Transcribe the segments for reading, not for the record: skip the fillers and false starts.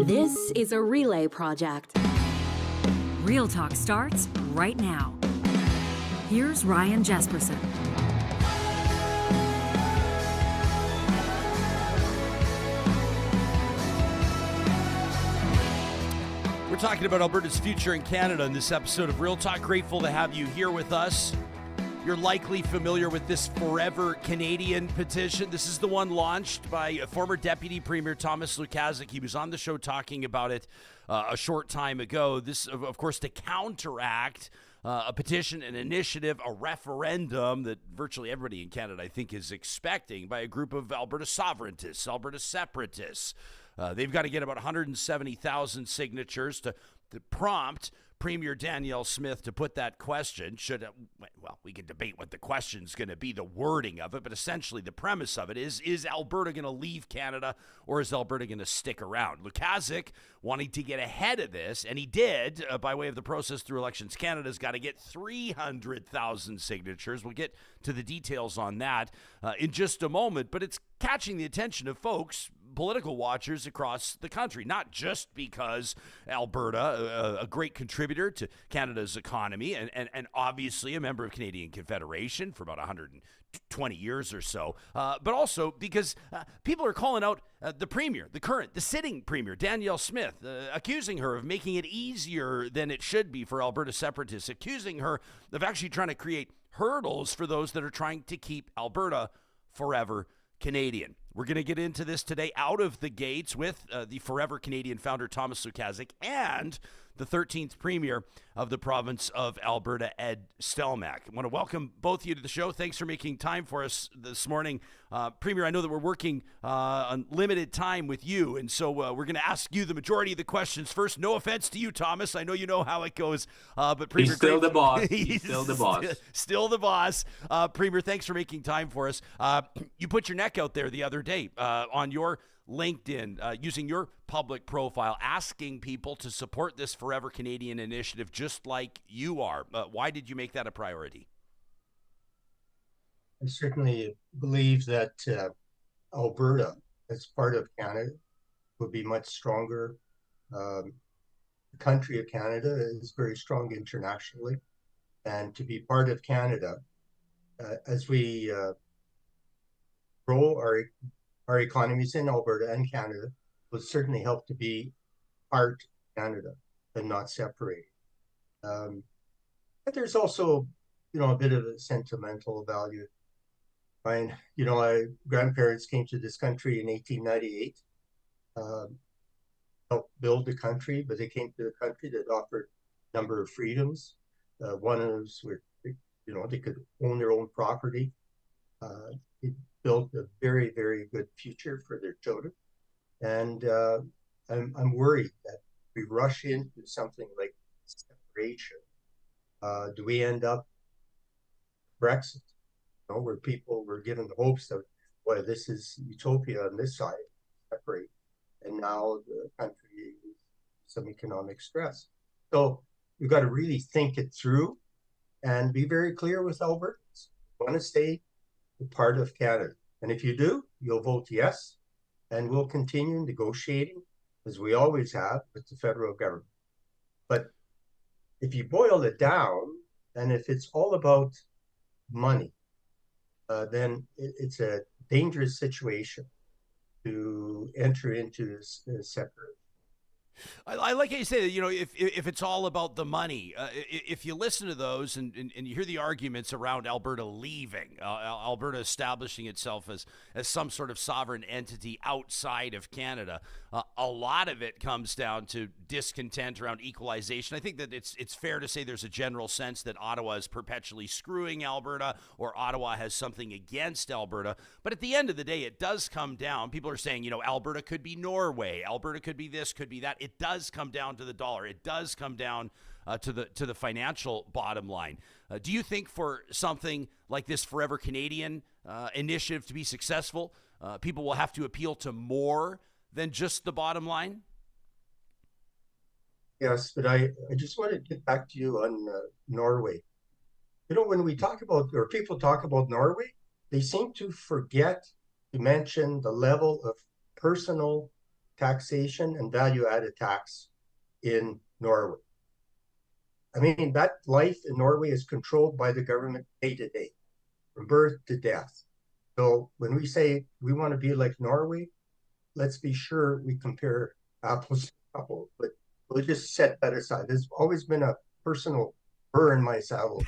This is a relay project. Real Talk starts right now. Here's Ryan Jespersen. We're talking about Alberta's future in Canada in this episode of Real Talk. Grateful to have you here with us. You're likely familiar with this Forever Canadian petition. This is the one launched by former Deputy Premier Thomas Lukaszuk. He was on the show talking about it a short time ago. This, of course, to counteract a petition, an initiative, a referendum that virtually everybody in Canada, I think, is expecting by a group of Alberta sovereigntists, Alberta separatists. They've got to get about 170,000 signatures to prompt Premier Danielle Smith to put that question. Well, we can debate what the question's going to be, the wording of it, but essentially the premise of it is Alberta going to leave Canada or is Alberta going to stick around? Lukaszuk wanting to get ahead of this, and he did by way of the process through Elections Canada's got to get 300,000 signatures. We'll get to the details on that in just a moment, but it's catching the attention of folks, political watchers across the country, not just because Alberta, a great contributor to Canada's economy and obviously a member of Canadian Confederation for about 120 years or so, but also because people are calling out the Premier, the sitting Premier, Danielle Smith, accusing her of making it easier than it should be for Alberta separatists, accusing her of actually trying to create hurdles for those that are trying to keep Alberta forever Canadian. We're going to get into this today out of the gates with the Forever Canadian founder, Thomas Lukaszuk, and the 13th Premier of the province of Alberta, Ed Stelmach. I want to welcome both of you to the show. Thanks for making time for us this morning. Premier, I know that we're working on limited time with you, and so we're going to ask you the majority of the questions first. No offense to you, Thomas. I know you know how it goes. But Premier, he's still the boss. He's still the boss. Still the boss. Premier, thanks for making time for us. You put your neck out there the other day on your LinkedIn, using your public profile, asking people to support this Forever Canadian initiative just like you are. Why did you make that a priority? I certainly believe that Alberta, as part of Canada, will be much stronger. The country of Canada is very strong internationally, and to be part of Canada, as we grow our economies in Alberta and Canada, will certainly help to be part of Canada and not separated. But there's also, a bit of a sentimental value. My grandparents came to this country in 1898, helped build the country, but they came to a country that offered a number of freedoms. One of those were, they could own their own property. It built a very, very good future for their children. And I'm worried that we rush into something like separation. Do we end up Brexit, where people were given the hopes of, well, this is utopia on this side, separate, and now the country is some economic stress. So we've got to really think it through and be very clear with Albertans. We want to stay a part of Canada. And if you do, you'll vote yes, and we'll continue negotiating, as we always have, with the federal government. But if you boil it down, and if it's all about money, then it's a dangerous situation to enter into this separate. I like how you say that, if it's all about the money, if you listen to those and you hear the arguments around Alberta leaving, Alberta establishing itself as some sort of sovereign entity outside of Canada, a lot of it comes down to discontent around equalization. I think that it's fair to say there's a general sense that Ottawa is perpetually screwing Alberta, or Ottawa has something against Alberta. But at the end of the day, it does come down. People are saying, Alberta could be Norway. Alberta could be this, could be that. It does come down to the dollar. It does come down to the financial bottom line. Do you think for something like this Forever Canadian initiative to be successful, people will have to appeal to more than just the bottom line? Yes, but I just want to get back to you on Norway. When we talk about, or people talk about Norway, they seem to forget to mention the level of personal taxation and value-added tax in Norway. I mean, that life in Norway is controlled by the government day to day, from birth to death. So when we say we want to be like Norway, let's be sure we compare apples to apples. But we'll just set that aside. There's always been a personal burr in my saddle.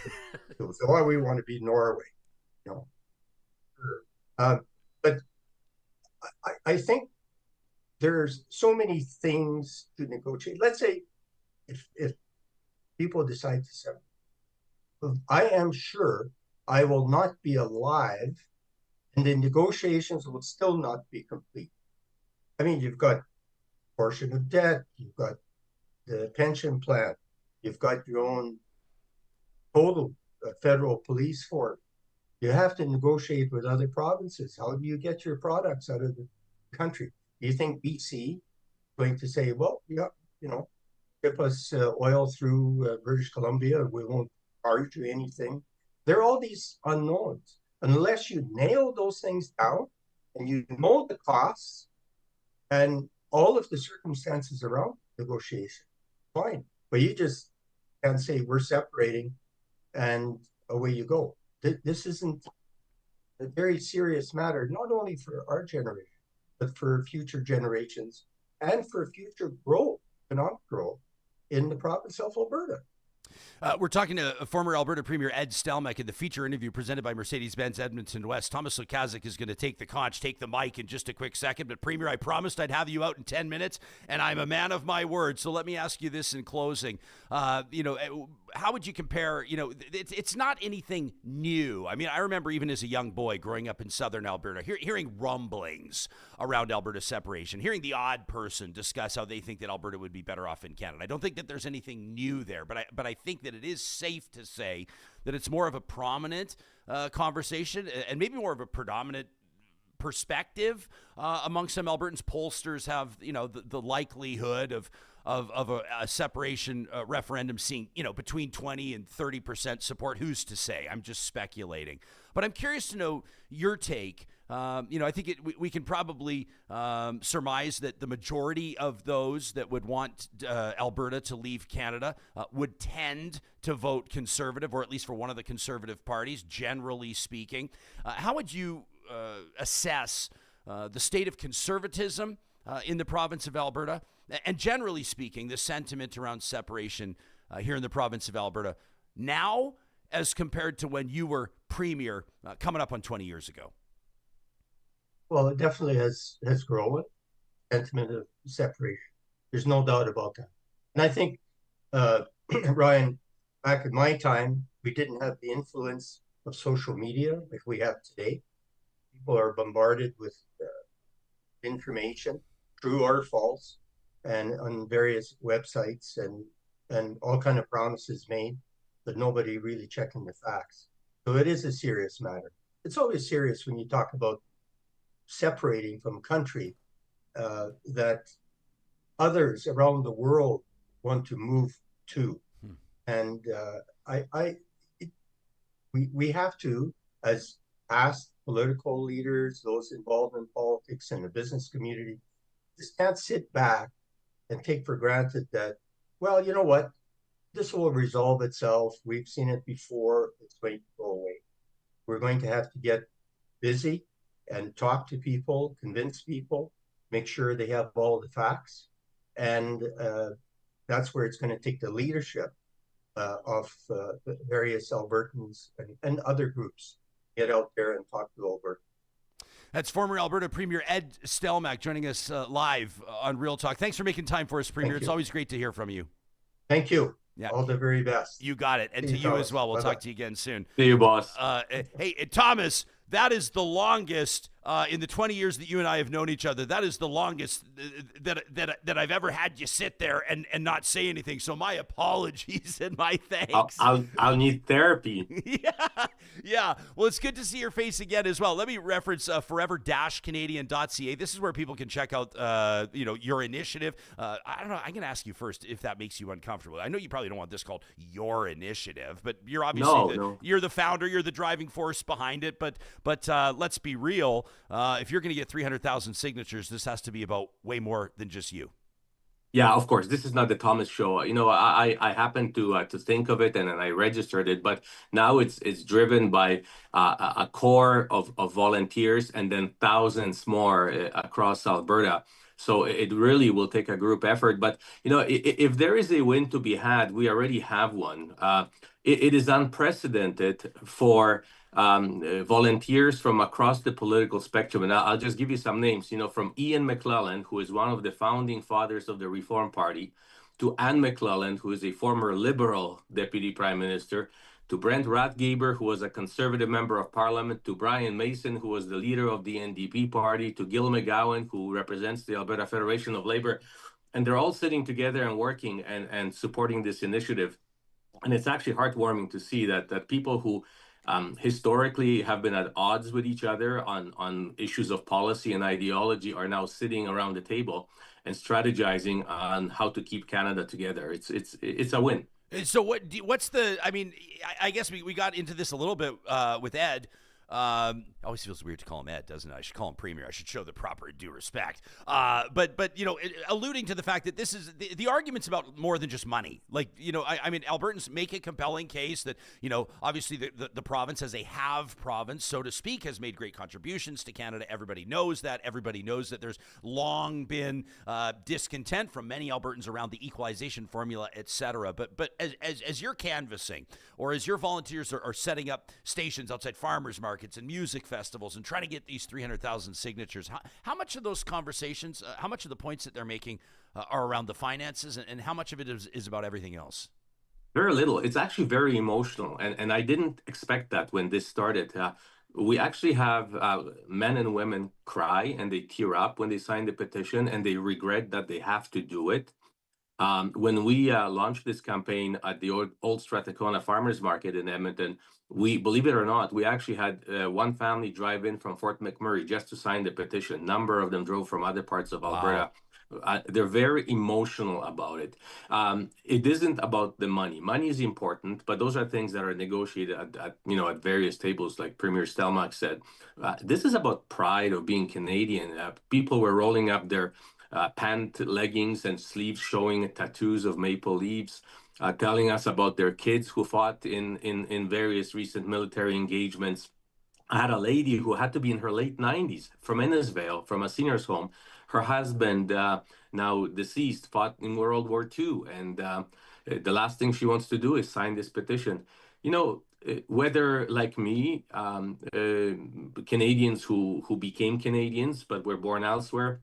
So why we want to be Norway, you know. But I think there's so many things to negotiate. Let's say if people decide to separate, I am sure I will not be alive and the negotiations will still not be complete. I mean, you've got portion of debt, you've got the pension plan, you've got your own total federal police force. You have to negotiate with other provinces. How do you get your products out of the country? Do you think BC is going to say, well, yeah, you know, ship us oil through British Columbia, we won't charge you anything? There are all these unknowns. Unless you nail those things down and you know the costs and all of the circumstances around negotiation, fine. But you just can't say we're separating and away you go. This isn't a very serious matter, not only for our generation, but for future generations and for future growth, economic growth in the province of Alberta. We're talking to former Alberta Premier Ed Stelmach in the feature interview presented by Mercedes-Benz Edmonton West. Thomas Lukaszuk is going to take the mic in just a quick second. But Premier, I promised I'd have you out in 10 minutes, and I'm a man of my word. So let me ask you this in closing. How would you compare, it's not anything new. I mean, I remember even as a young boy growing up in southern Alberta, hearing rumblings around Alberta separation, hearing the odd person discuss how they think that Alberta would be better off in Canada. I don't think that there's anything new there, but I think that it is safe to say that it's more of a prominent conversation and maybe more of a predominant perspective among some Albertans. Pollsters have, the likelihood of a separation referendum seeing, between 20 and 30% support. Who's to say? I'm just speculating. But I'm curious to know your take. I think we can probably surmise that the majority of those that would want Alberta to leave Canada would tend to vote Conservative, or at least for one of the Conservative parties, generally speaking. How would you assess the state of conservatism in the province of Alberta, and generally speaking, the sentiment around separation here in the province of Alberta now as compared to when you were Premier coming up on 20 years ago? Well, it definitely has grown, sentiment of separation. There's no doubt about that. And I think, Ryan, back in my time, we didn't have the influence of social media like we have today. People are bombarded with information, true or false, and on various websites and all kind of promises made, but nobody really checking the facts. So it is a serious matter. It's always serious when you talk about separating from a country that others around the world want to move to. And we have to, as past political leaders, those involved in politics and the business community, just can't sit back and take for granted that, well, you know what, this will resolve itself. We've seen it before. It's going to go away. We're going to have to get busy and talk to people, convince people, make sure they have all the facts. And that's where it's going to take the leadership of various Albertans and other groups. Get out there and talk to Alberta. That's former Alberta Premier Ed Stelmach joining us live on Real Talk. Thanks for making time for us, Premier. It's always great to hear from you. Thank you. Yeah. All the very best. You got it. And to you as well. We'll talk to you again soon. See you, boss. Hey, Thomas, that is the longest in the 20 years that you and I have known each other. That is the longest that I've ever had you sit there and not say anything. So my apologies and my thanks. I'll need therapy. Yeah. Well, it's good to see your face again as well. Let me reference forever-canadian.ca. This is where people can check out, your initiative. I don't know. I'm going to ask you first if that makes you uncomfortable. I know you probably don't want this called your initiative, but you're obviously you're the founder. You're the driving force behind it. But let's be real. if you're going to get 300,000 signatures, this has to be about way more than just you. Yeah, of course. This is not the Thomas show. I happened to think of it, and then I registered it. But now it's driven by a core of volunteers, and then thousands more across Alberta. So it really will take a group effort. But if there is a win to be had, we already have one. It is unprecedented for volunteers from across the political spectrum. And I'll just give you some names, from Ian McClellan, who is one of the founding fathers of the Reform Party, to Anne McClellan, who is a former Liberal Deputy Prime Minister, to Brent Rathgeber, who was a Conservative Member of Parliament, to Brian Mason, who was the leader of the NDP party, to Gil McGowan, who represents the Alberta Federation of Labour. And they're all sitting together and working and supporting this initiative. And it's actually heartwarming to see that people who historically have been at odds with each other on issues of policy and ideology are now sitting around the table and strategizing on how to keep Canada together. It's a win. So what's the? I mean, I guess we got into this a little bit with Ed. Always feels weird to call him Ed, doesn't it? I should call him Premier. I should show the proper due respect. But alluding to the fact that this is the argument's about more than just money. Like, I mean, Albertans make a compelling case that, obviously the province as a have province, so to speak, has made great contributions to Canada. Everybody knows that. Everybody knows that there's long been discontent from many Albertans around the equalization formula, et cetera. But as you're canvassing, or as your volunteers are setting up stations outside farmers markets and music festivals and trying to get these 300,000 signatures, how much of those conversations, how much of the points that they're making are around the finances, and how much of it is about everything else? Very little. It's actually very emotional. And I didn't expect that when this started. We actually have men and women cry and they tear up when they sign the petition, and they regret that they have to do it. When we launched this campaign at the old Strathcona Farmers Market in Edmonton, we, believe it or not, we actually had one family drive in from Fort McMurray just to sign the petition. A number of them drove from other parts of Alberta. Wow. They're very emotional about it. It isn't about the money. Money is important, but those are things that are negotiated at various tables, like Premier Stelmach said. This is about pride of being Canadian. People were rolling up their pant leggings and sleeves showing tattoos of maple leaves, telling us about their kids who fought in various recent military engagements. I had a lady who had to be in her late 90s from Innisfail, from a senior's home. Her husband, now deceased, fought in World War II, and the last thing she wants to do is sign this petition. Whether, like me, Canadians who became Canadians but were born elsewhere,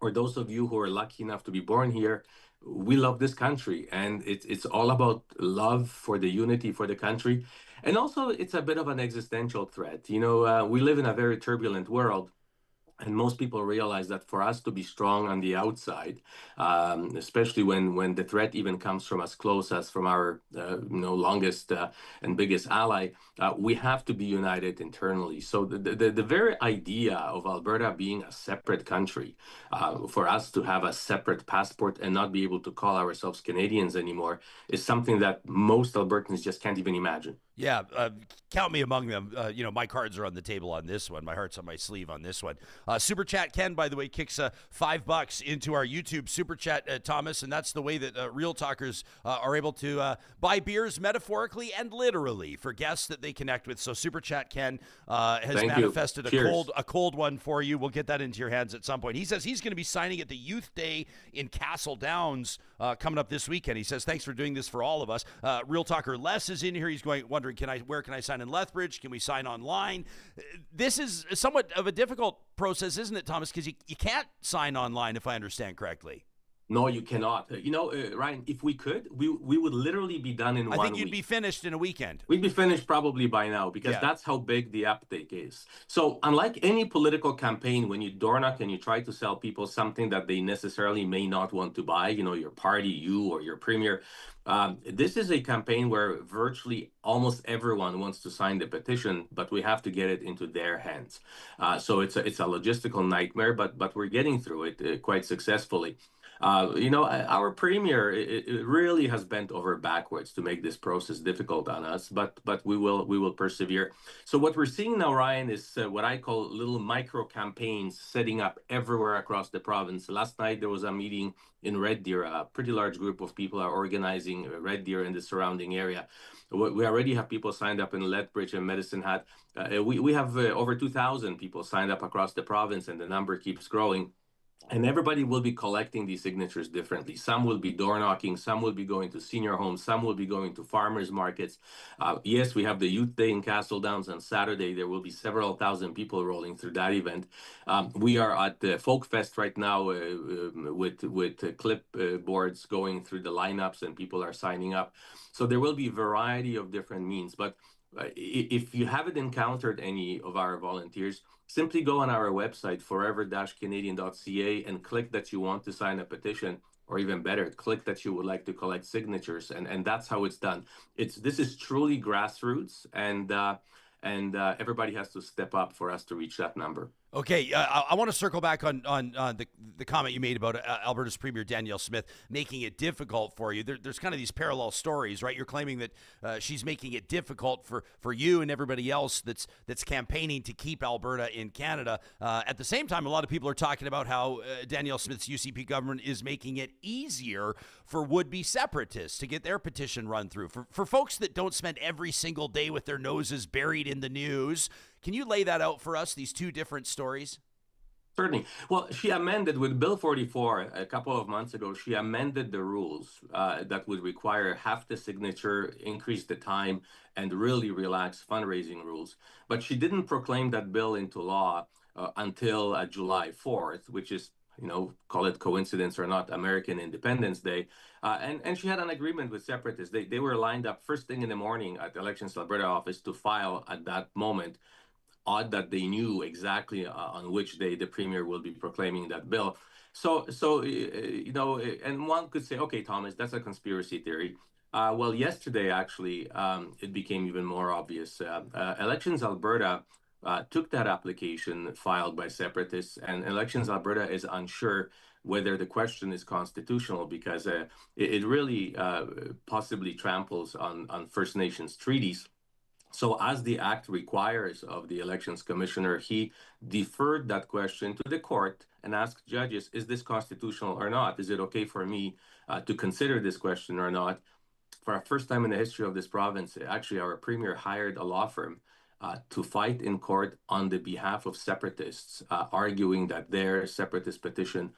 or those of you who are lucky enough to be born here, we love this country, and it's all about love for the unity for the country. And also, it's a bit of an existential threat. We live in a very turbulent world, and most people realize that for us to be strong on the outside, especially when the threat even comes from as close as from our longest and biggest ally, we have to be united internally. So the very idea of Alberta being a separate country, for us to have a separate passport and not be able to call ourselves Canadians anymore, is something that most Albertans just can't even imagine. Yeah, count me among them. My cards are on the table on this one. My heart's on my sleeve on this one. Super Chat Ken, by the way, kicks $5 into our YouTube Super Chat, Thomas, and that's the way that Real Talkers are able to buy beers metaphorically and literally for guests that they connect with. So Super Chat Ken has manifested a cold one for you. We'll get that into your hands at some point. He says he's going to be signing at the Youth Day in Castle Downs coming up this weekend. He says, thanks for doing this for all of us. Real Talker Les is in here. He's wondering, where can I sign in Lethbridge? Can we sign online? This is somewhat of a difficult process, isn't it, Thomas? Because you can't sign online, if I understand correctly. No, you cannot. Ryan, if we could, we would literally be done in 1 week. I think you'd be finished in a weekend. We'd be finished probably by now, because that's how big the uptake is. So unlike any political campaign, when you door knock and you try to sell people something that they necessarily may not want to buy, your party, you or your premier, this is a campaign where virtually almost everyone wants to sign the petition, but we have to get it into their hands. So it's a logistical nightmare, but we're getting through it quite successfully. Our premier it really has bent over backwards to make this process difficult on us, but we will persevere. So what we're seeing now, Ryan, is what I call little micro campaigns setting up everywhere across the province. Last night there was a meeting in Red Deer. A pretty large group of people are organizing Red Deer and the surrounding area. We already have people signed up in Lethbridge and Medicine Hat. We have over 2,000 people signed up across the province, and the number keeps growing. And everybody will be collecting these signatures differently. Some will be door knocking, some will be going to senior homes, some will be going to farmers markets. Yes, we have the Youth Day in Castle Downs on Saturday. There will be several thousand people rolling through that event. We are at the Folk Fest right now with clipboards going through the lineups, and people are signing up. So there will be a variety of different means. But if you haven't encountered any of our volunteers, simply go on our website, forever-canadian.ca, and click that you want to sign a petition, or even better, click that you would like to collect signatures, and that's how it's done. This is truly grassroots, and everybody has to step up for us to reach that number. Okay, I want to circle back on the comment you made about Alberta's Premier Danielle Smith making it difficult for you. There's kind of these parallel stories, right? You're claiming that she's making it difficult for you and everybody else that's campaigning to keep Alberta in Canada. At the same time, a lot of people are talking about how Danielle Smith's UCP government is making it easier for would-be separatists to get their petition run through. For folks that don't spend every single day with their noses buried in the news, can you lay that out for us, these two different stories? Certainly. Well, she amended with Bill 44 a couple of months ago. She amended the rules that would require half the signature, increase the time, and really relax fundraising rules. But she didn't proclaim that bill into law until July 4th, which is, call it coincidence or not, American Independence Day. And she had an agreement with separatists. They were lined up first thing in the morning at the Elections Alberta office to file at that moment. Odd that they knew exactly on which day the premier will be proclaiming that bill. So and one could say, okay, Thomas, that's a conspiracy theory. Well, yesterday, actually, it became even more obvious. Elections Alberta took that application filed by separatists, and Elections Alberta is unsure whether the question is constitutional because it really possibly tramples on First Nations treaties. So as the act requires of the elections commissioner, he deferred that question to the court and asked judges, is this constitutional or not? Is it okay for me to consider this question or not? For the first time in the history of this province, actually, our premier hired a law firm to fight in court on the behalf of separatists, arguing that their separatist petition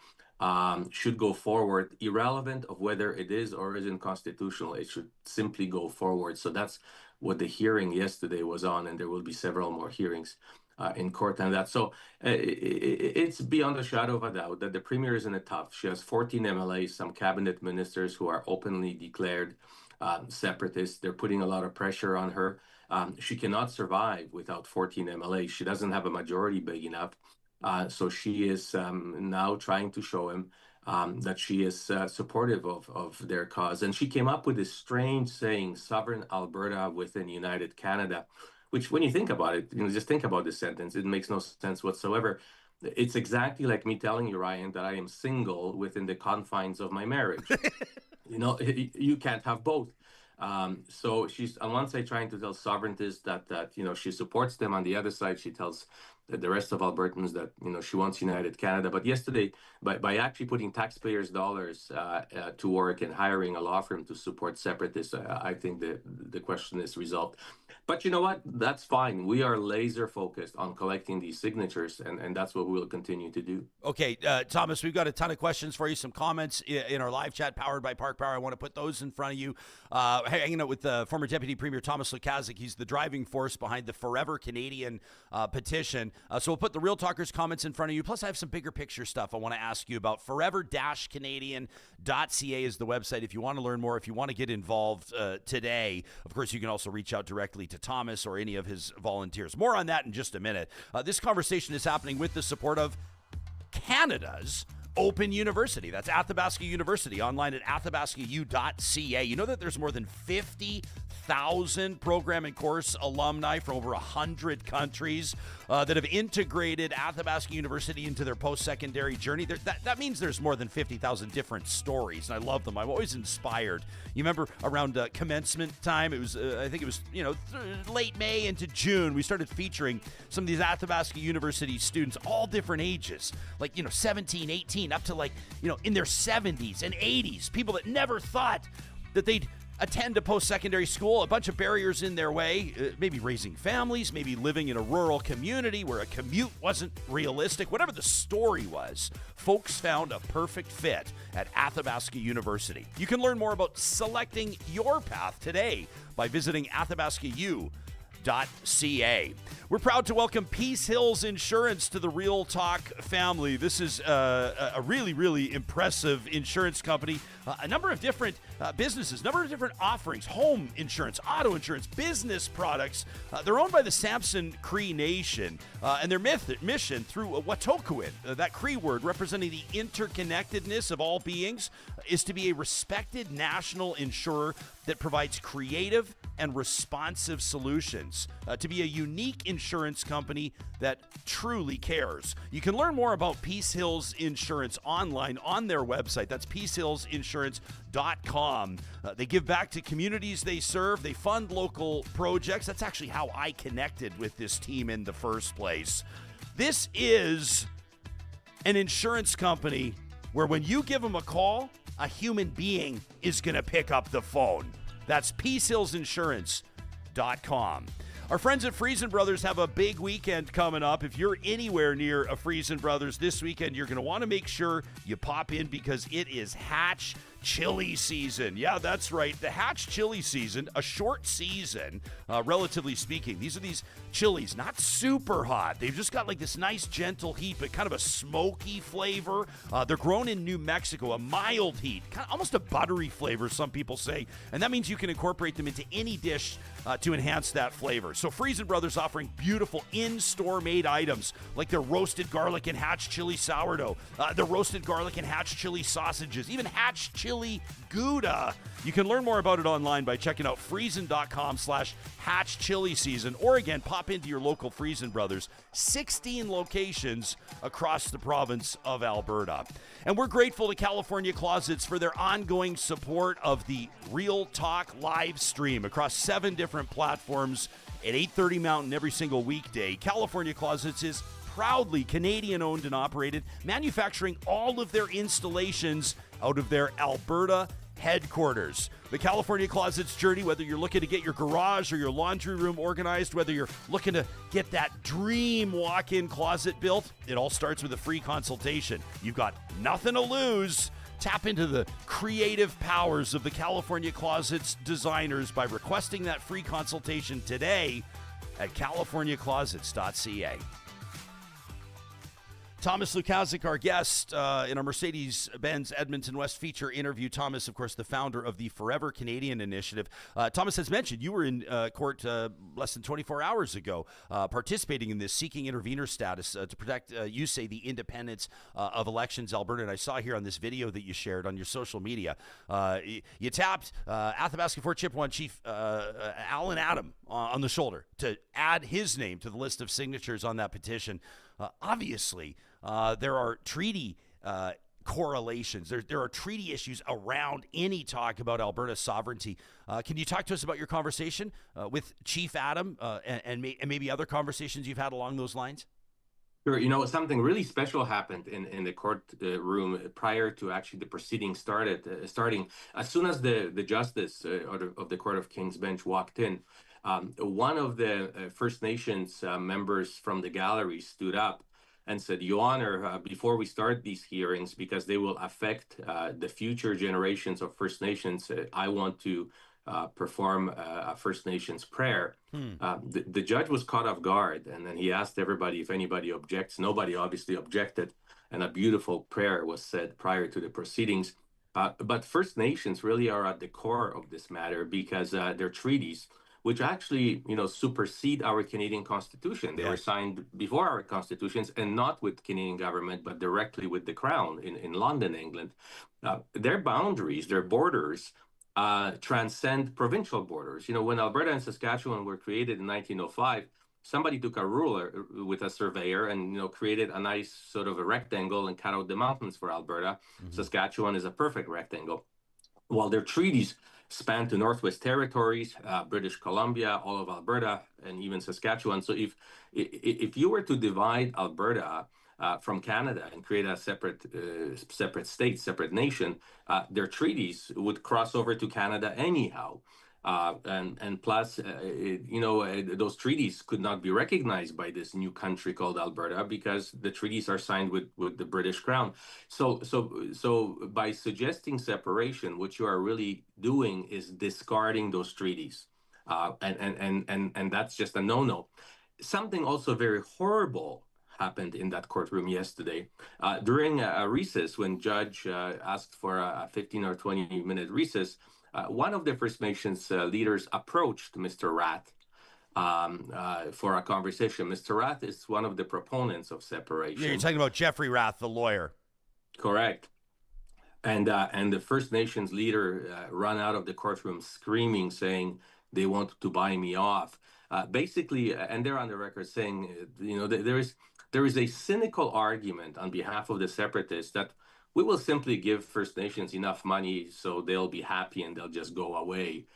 should go forward, irrelevant of whether it is or isn't constitutional. It should simply go forward. So that's what the hearing yesterday was on, and there will be several more hearings in court on that. So it's beyond a shadow of a doubt that the premier is in a tough. She has 14 MLAs, some cabinet ministers who are openly declared separatists. They're putting a lot of pressure on her. She cannot survive without 14 MLAs. She doesn't have a majority big enough. So she is now trying to show him that she is supportive of their cause. And she came up with this strange saying, sovereign Alberta within United Canada, which when you think about it, just think about this sentence. It makes no sense whatsoever. It's exactly like me telling you, Ryan, that I am single within the confines of my marriage. You can't have both. So she's on one side trying to tell sovereigntists that she supports them. On the other side, she tells the rest of Albertans that she wants United Canada. But yesterday, by actually putting taxpayers' dollars to work and hiring a law firm to support separatists, I think the question is resolved. But you know what? That's fine. We are laser focused on collecting these signatures, and that's what we'll continue to do. Okay, Thomas, we've got a ton of questions for you, some comments in our live chat powered by Park Power. I want to put those in front of you. Hanging out with former Deputy Premier Thomas Lukaszuk. He's the driving force behind the Forever Canadian petition. So we'll put the Real Talkers comments in front of you. Plus, I have some bigger picture stuff I want to ask you about. Forever-Canadian.ca is the website if you want to learn more, if you want to get involved today. Of course, you can also reach out directly to Thomas or any of his volunteers. More on that in just a minute. This conversation is happening with the support of Canada's Open University. That's Athabasca University, online at athabascau.ca. You know that there's more than 50,000 program and course alumni from over 100 countries that have integrated Athabasca University into their post-secondary journey. That means there's more than 50,000 different stories, and I love them. I'm always inspired. You remember around commencement time, it was, I think it was, late May into June, we started featuring some of these Athabasca University students, all different ages, like, 17, 18, up to in their 70s and 80s, people that never thought that they'd attend a post-secondary school, a bunch of barriers in their way, maybe raising families, maybe living in a rural community where a commute wasn't realistic. Whatever the story was, folks found a perfect fit at Athabasca University. You can learn more about selecting your path today by visiting athabascau.ca. We're proud to welcome Peace Hills Insurance to the Real Talk family. This is a really, really impressive insurance company. A number of different businesses, a number of different offerings, home insurance, auto insurance, business products. They're owned by the Samson Cree Nation, and their mission through Watokuin, that Cree word representing the interconnectedness of all beings, is to be a respected national insurer that provides creative and responsive solutions, to be a unique insurance company that truly cares. You can learn more about Peace Hills Insurance online on their website. That's peacehillsinsurance.com. They give back to communities they serve. They fund local projects. That's actually how I connected with this team in the first place. This is an insurance company where when you give them a call, a human being is going to pick up the phone. That's peacehillsinsurance.com. Our friends at Friesen Brothers have a big weekend coming up. If you're anywhere near a Friesen Brothers this weekend, you're going to want to make sure you pop in because it is Hatch chili season. Yeah, that's right. The Hatch chili season, a short season, relatively speaking. These are these chilies, not super hot. They've just got like this nice gentle heat, but kind of a smoky flavor. They're grown in New Mexico, a mild heat, kind of almost a buttery flavor, some people say. And that means you can incorporate them into any dish to enhance that flavor. So Friesen Brothers offering beautiful in-store made items like their roasted garlic and Hatch chili sourdough, their roasted garlic and Hatch chili sausages, even Hatch chili Gouda. You can learn more about it online by checking out friesen.com/Hatch Chili Season, or again, pop into your local Friesen Brothers, 16 locations across the province of Alberta. And we're grateful to California Closets for their ongoing support of the Real Talk live stream across 7 different platforms at 8:30 Mountain every single weekday. California Closets is proudly Canadian-owned and operated, manufacturing all of their installations out of their Alberta headquarters. The California Closets journey, whether you're looking to get your garage or your laundry room organized, whether you're looking to get that dream walk-in closet built, it all starts with a free consultation. You've got nothing to lose. Tap into the creative powers of the California Closets designers by requesting that free consultation today at californiaclosets.ca. Thomas Lukaszuk, our guest in our Mercedes-Benz Edmonton West feature interview. Thomas, of course, the founder of the Forever Canadian Initiative. Thomas has mentioned you were in court less than 24 hours ago participating in this, seeking intervener status to protect, you say, the independence of Elections Alberta. And I saw here on this video that you shared on your social media, you tapped Athabasca Fort Chipewyan Chief Alan Adam on the shoulder to add his name to the list of signatures on that petition. Obviously, there are treaty correlations. There are treaty issues around any talk about Alberta's sovereignty. Can you talk to us about your conversation with Chief Adam and maybe other conversations you've had along those lines? Sure. Something really special happened in the court room prior to actually the proceedings starting. As soon as the justice of the Court of King's Bench walked in, one of the First Nations members from the gallery stood up and said, Your Honor, before we start these hearings, because they will affect the future generations of First Nations, I want to perform a First Nations prayer. The judge was caught off guard, and then he asked everybody if anybody objects. Nobody obviously objected, and a beautiful prayer was said prior to the proceedings. But First Nations really are at the core of this matter because they're treaties which actually, supersede our Canadian Constitution. They were signed before our constitutions, and not with Canadian government, but directly with the Crown in London, England. Their boundaries, their borders, transcend provincial borders. When Alberta and Saskatchewan were created in 1905, somebody took a ruler with a surveyor and created a nice sort of a rectangle and cut out the mountains for Alberta. Saskatchewan is a perfect rectangle. While their treaties span to Northwest Territories, British Columbia, all of Alberta, and even Saskatchewan. So if you were to divide Alberta from Canada and create a separate state, separate nation, their treaties would cross over to Canada anyhow. And plus, those treaties could not be recognized by this new country called Alberta because the treaties are signed with the British Crown. So by suggesting separation, what you are really doing is discarding those treaties, and that's just a no-no. Something also very horrible happened in that courtroom yesterday during a recess when judge asked for a 15 or 20-minute recess. One of the First Nations leaders approached Mr. Rath for a conversation. Mr. Rath is one of the proponents of separation. Yeah, you're talking about Jeffrey Rath, the lawyer. Correct. And the First Nations leader ran out of the courtroom screaming, saying they want to buy me off. Basically, and they're on the record saying, there is a cynical argument on behalf of the separatists that we will simply give First Nations enough money so they'll be happy and they'll just go away.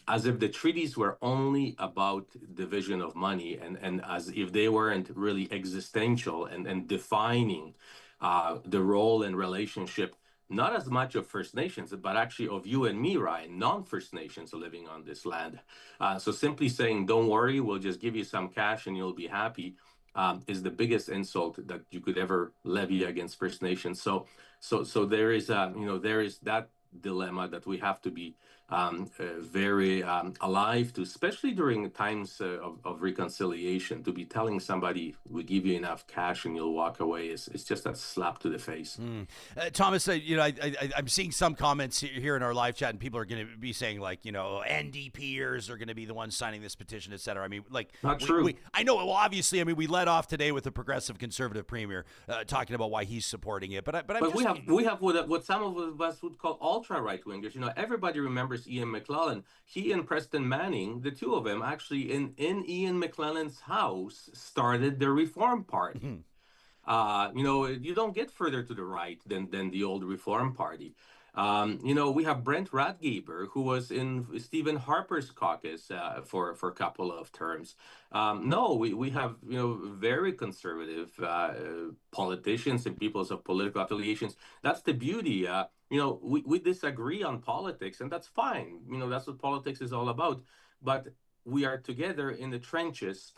As if the treaties were only about division of money, and as if they weren't really existential and defining the role and relationship, not as much of First Nations, but actually of you and me, Ryan, non-First Nations living on this land. So simply saying, don't worry, we'll just give you some cash and you'll be happy, is the biggest insult that you could ever levy against First Nations. So there is that dilemma that we have to be very alive to, especially during times of reconciliation. To be telling somebody, we give you enough cash and you'll walk away, is just a slap to the face. Thomas, I'm seeing some comments here in our live chat, and people are going to be saying, like, NDPers are going to be the ones signing this petition, et cetera. I mean, like, not true. I know. Well, obviously, I mean, we led off today with the progressive conservative premier talking about why he's supporting it. But we have what some of us would call ultra right wingers. Everybody remembers Ian McClellan. He and Preston Manning, the two of them, actually in Ian McClellan's house, started the Reform Party. You don't get further to the right than the old Reform Party. We have Brent Radgeber, who was in Stephen Harper's caucus for a couple of terms. We have very conservative politicians and people of political affiliations. That's the beauty. We disagree on politics, and that's fine. That's what politics is all about. But we are together in the trenches,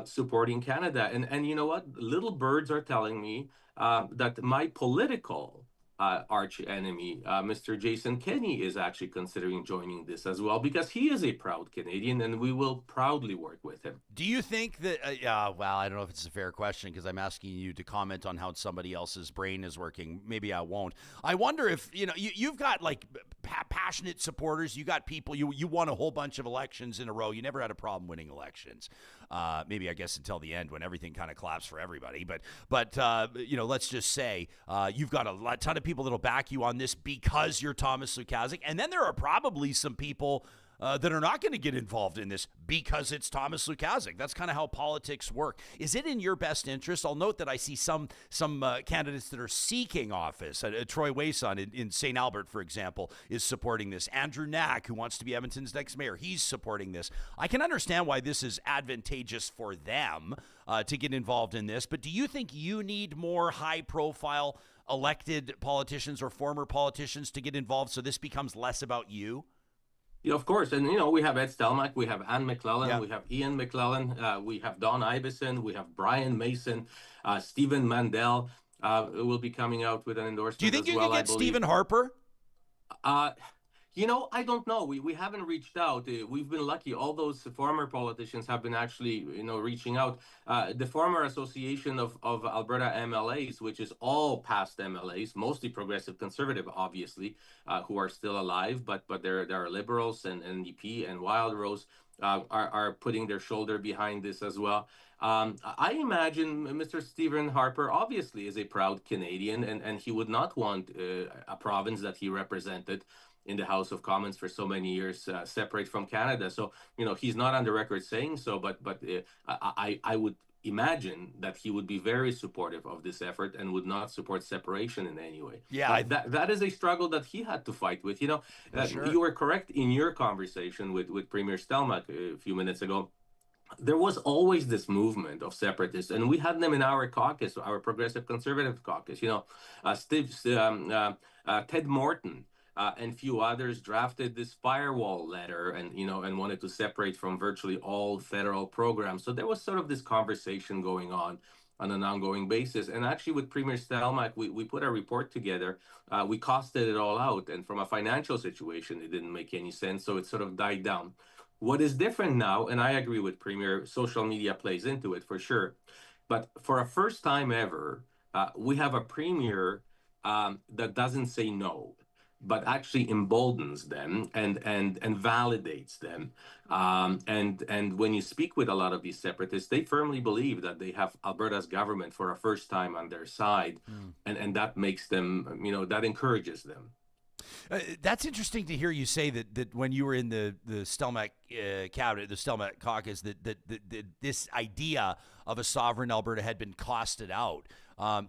supporting Canada. And you know what? Little birds are telling me that my political arch enemy, Mr. Jason Kenney, is actually considering joining this as well, because he is a proud Canadian and we will proudly work with him. Do you think that, well, I don't know if it's a fair question because I'm asking you to comment on how somebody else's brain is working. Maybe I won't. I wonder if, you've got like passionate supporters. You got people, you won a whole bunch of elections in a row. You never had a problem winning elections. Maybe I guess until the end when everything kind of collapsed for everybody. But let's just say you've got a ton of people that'll back you on this because you're Thomas Lukaszuk. And then there are probably some people that are not going to get involved in this because it's Thomas Lukaszuk. That's kind of how politics work. Is it in your best interest? I'll note that I see some candidates that are seeking office. Troy Wason in St. Albert, for example, is supporting this. Andrew Knack, who wants to be Edmonton's next mayor, he's supporting this. I can understand why this is advantageous for them to get involved in this, but do you think you need more high-profile elected politicians or former politicians to get involved so this becomes less about you? Yeah, of course. And, we have Ed Stelmach, we have Anne McClellan, we have Ian McClellan, we have Don Iveson, we have Brian Mason, Stephen Mandel will be coming out with an endorsement. Do you think as you well, can get Stephen Harper? I don't know. We haven't reached out. We've been lucky. All those former politicians have been actually, reaching out. The former Association of Alberta MLAs, which is all past MLAs, mostly progressive conservative, obviously, who are still alive, but there are Liberals and NDP and Wild Rose are putting their shoulder behind this as well. I imagine Mr. Stephen Harper obviously is a proud Canadian, and he would not want a province that he represented in the House of Commons for so many years separate from Canada. So, he's not on the record saying so, but I would imagine that he would be very supportive of this effort and would not support separation in any way. Yeah, that is a struggle that he had to fight with. Sure. You were correct in your conversation with Premier Stelmach a few minutes ago. There was always this movement of separatists, and we had them in our caucus, our progressive conservative caucus. Ted Morton and few others drafted this firewall letter, and wanted to separate from virtually all federal programs. So there was sort of this conversation going on an ongoing basis. And actually, with Premier Stelmach, we put a report together. We costed it all out, and from a financial situation, it didn't make any sense. So it sort of died down. What is different now, and I agree with Premier, social media plays into it for sure. But for a first time ever, we have a Premier that doesn't say no, but actually emboldens them and validates them. And when you speak with a lot of these separatists, they firmly believe that they have Alberta's government for a first time on their side. And that makes them, that encourages them. That's interesting to hear you say that when you were in the Stelmach cabinet, the Stelmach caucus, that this idea of a sovereign Alberta had been costed out.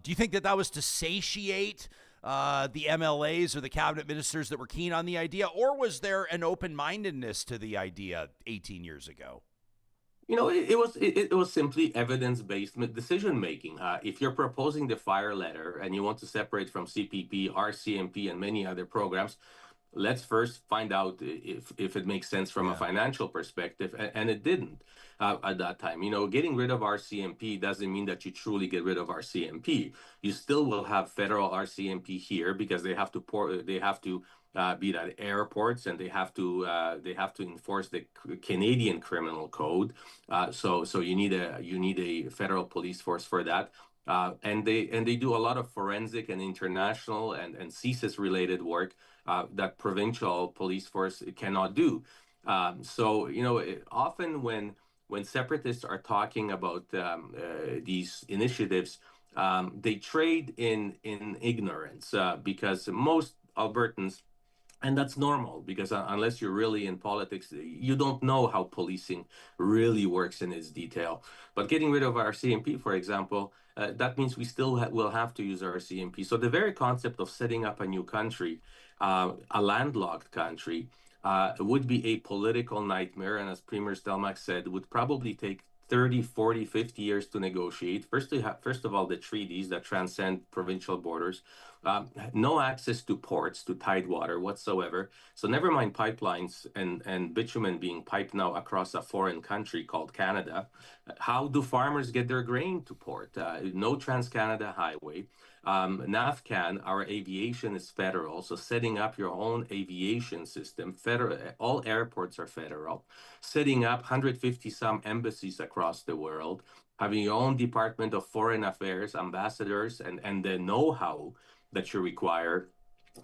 Do you think that was to satiate the MLAs or the cabinet ministers that were keen on the idea, or was there an open-mindedness to the idea 18 years ago? It was simply evidence-based decision making. If you're proposing the fire letter and you want to separate from CPP, RCMP, and many other programs, let's first find out if it makes sense from a financial perspective, and it didn't at that time. Getting rid of RCMP doesn't mean that you truly get rid of RCMP. You still will have federal RCMP here because they have to be at airports, and they have to enforce the Canadian criminal code. So you need a federal police force for that. And they do a lot of forensic and international and CSIS related work that provincial police force cannot do. Often when separatists are talking about these initiatives, they trade in ignorance because most Albertans. And that's normal because unless you're really in politics, you don't know how policing really works in its detail. But getting rid of our CMP, for example, that means we still will have to use our CMP. So the very concept of setting up a new country, a landlocked country, would be a political nightmare. And as Premier Stelmach said, would probably take 30, 40, 50 years to negotiate. First of all, the treaties that transcend provincial borders, no access to ports, to tidewater whatsoever. So never mind pipelines and bitumen being piped now across a foreign country called Canada. How do farmers get their grain to port? No Trans-Canada Highway. NAFCAN, our aviation is federal, so setting up your own aviation system, all airports are federal, setting up 150 some embassies across the world, having your own Department of Foreign Affairs, ambassadors, and the know-how that you require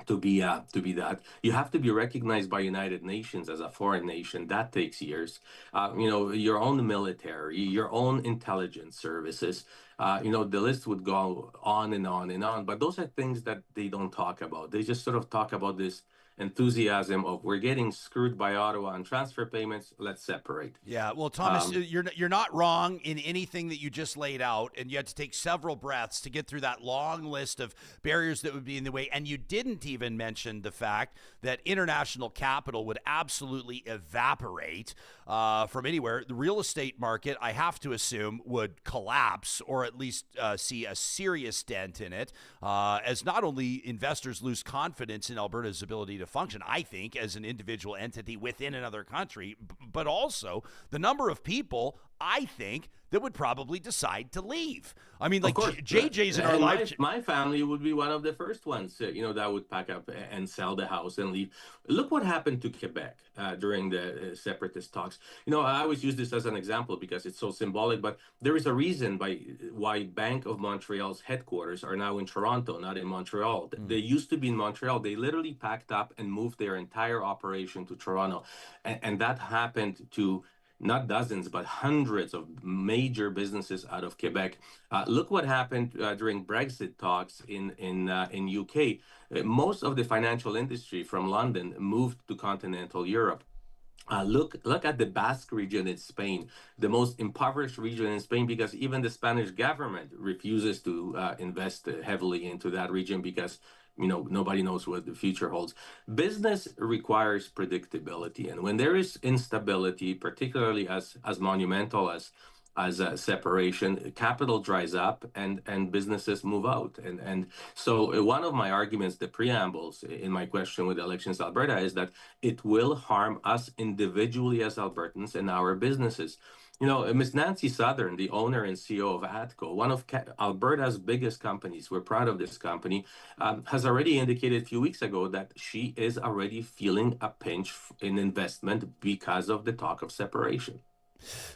to be that. You have to be recognized by United Nations as a foreign nation. That takes years. Your own military, your own intelligence services. The list would go on and on and on. But those are things that they don't talk about. They just sort of talk about this enthusiasm of we're getting screwed by Ottawa on transfer payments, let's separate. Yeah, well, Thomas, you're not wrong in anything that you just laid out, and you had to take several breaths to get through that long list of barriers that would be in the way, and you didn't even mention the fact that international capital would absolutely evaporate from anywhere. The real estate market, I have to assume, would collapse or at least see a serious dent in it, as not only investors lose confidence in Alberta's ability to function, I think, as an individual entity within another country, but also the number of people I think, that would probably decide to leave. I mean, like, Of course, JJ's in our and live. my family would be one of the first ones, that would pack up and sell the house and leave. Look what happened to Quebec during the separatist talks. I always use this as an example because it's so symbolic, but there is a reason why Bank of Montreal's headquarters are now in Toronto, not in Montreal. They used to be in Montreal. They literally packed up and moved their entire operation to Toronto. And that happened to not dozens, but hundreds of major businesses out of Quebec. Look what happened during Brexit talks in UK. Most of the financial industry from London moved to continental Europe. Look at the Basque region in Spain, the most impoverished region in Spain, because even the Spanish government refuses to invest heavily into that region because nobody knows what the future holds. Business requires predictability, and when there is instability, particularly as monumental as separation, capital dries up and businesses move out. And so one of my arguments, the preambles in my question with Elections Alberta, is that it will harm us individually as Albertans and our businesses. Ms. Nancy Southern, the owner and CEO of ATCO, one of Alberta's biggest companies, we're proud of this company, has already indicated a few weeks ago that she is already feeling a pinch in investment because of the talk of separation.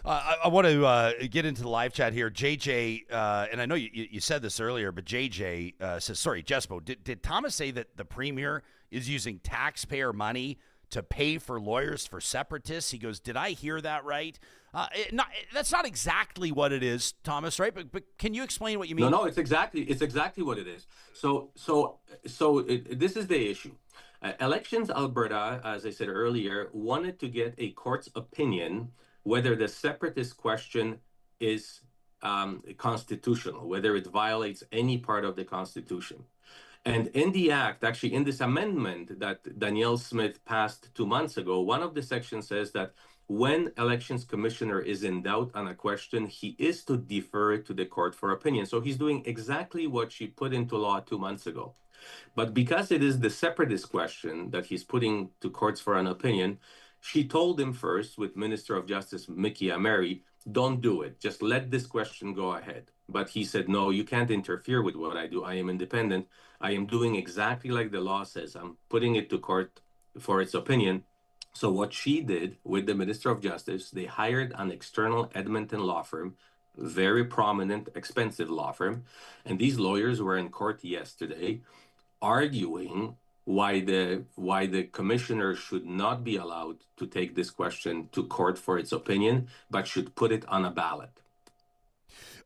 I want to get into the live chat here. JJ, and I know you said this earlier, but JJ says, sorry, Jespo, did Thomas say that the Premier is using taxpayer money to pay for lawyers for separatists? He goes, did I hear that right? That's not exactly what it is, Thomas, right? But can you explain what you mean? No, it's exactly what it is. So this is the issue. Elections Alberta, as I said earlier, wanted to get a court's opinion whether the separatist question is constitutional, whether it violates any part of the Constitution. And in the act, actually in this amendment that Danielle Smith passed 2 months ago, one of the sections says that when elections commissioner is in doubt on a question, he is to defer it to the court for opinion. So he's doing exactly what she put into law 2 months ago. But because it is the separatist question that he's putting to courts for an opinion, she told him first, with Minister of Justice Mickey Ameri, don't do it. Just let this question go ahead. But he said, no, you can't interfere with what I do. I am independent. I am doing exactly like the law says. I'm putting it to court for its opinion. So what she did with the Minister of Justice, they hired an external Edmonton law firm, very prominent, expensive law firm. And these lawyers were in court yesterday arguing why the commissioner should not be allowed to take this question to court for its opinion, but should put it on a ballot.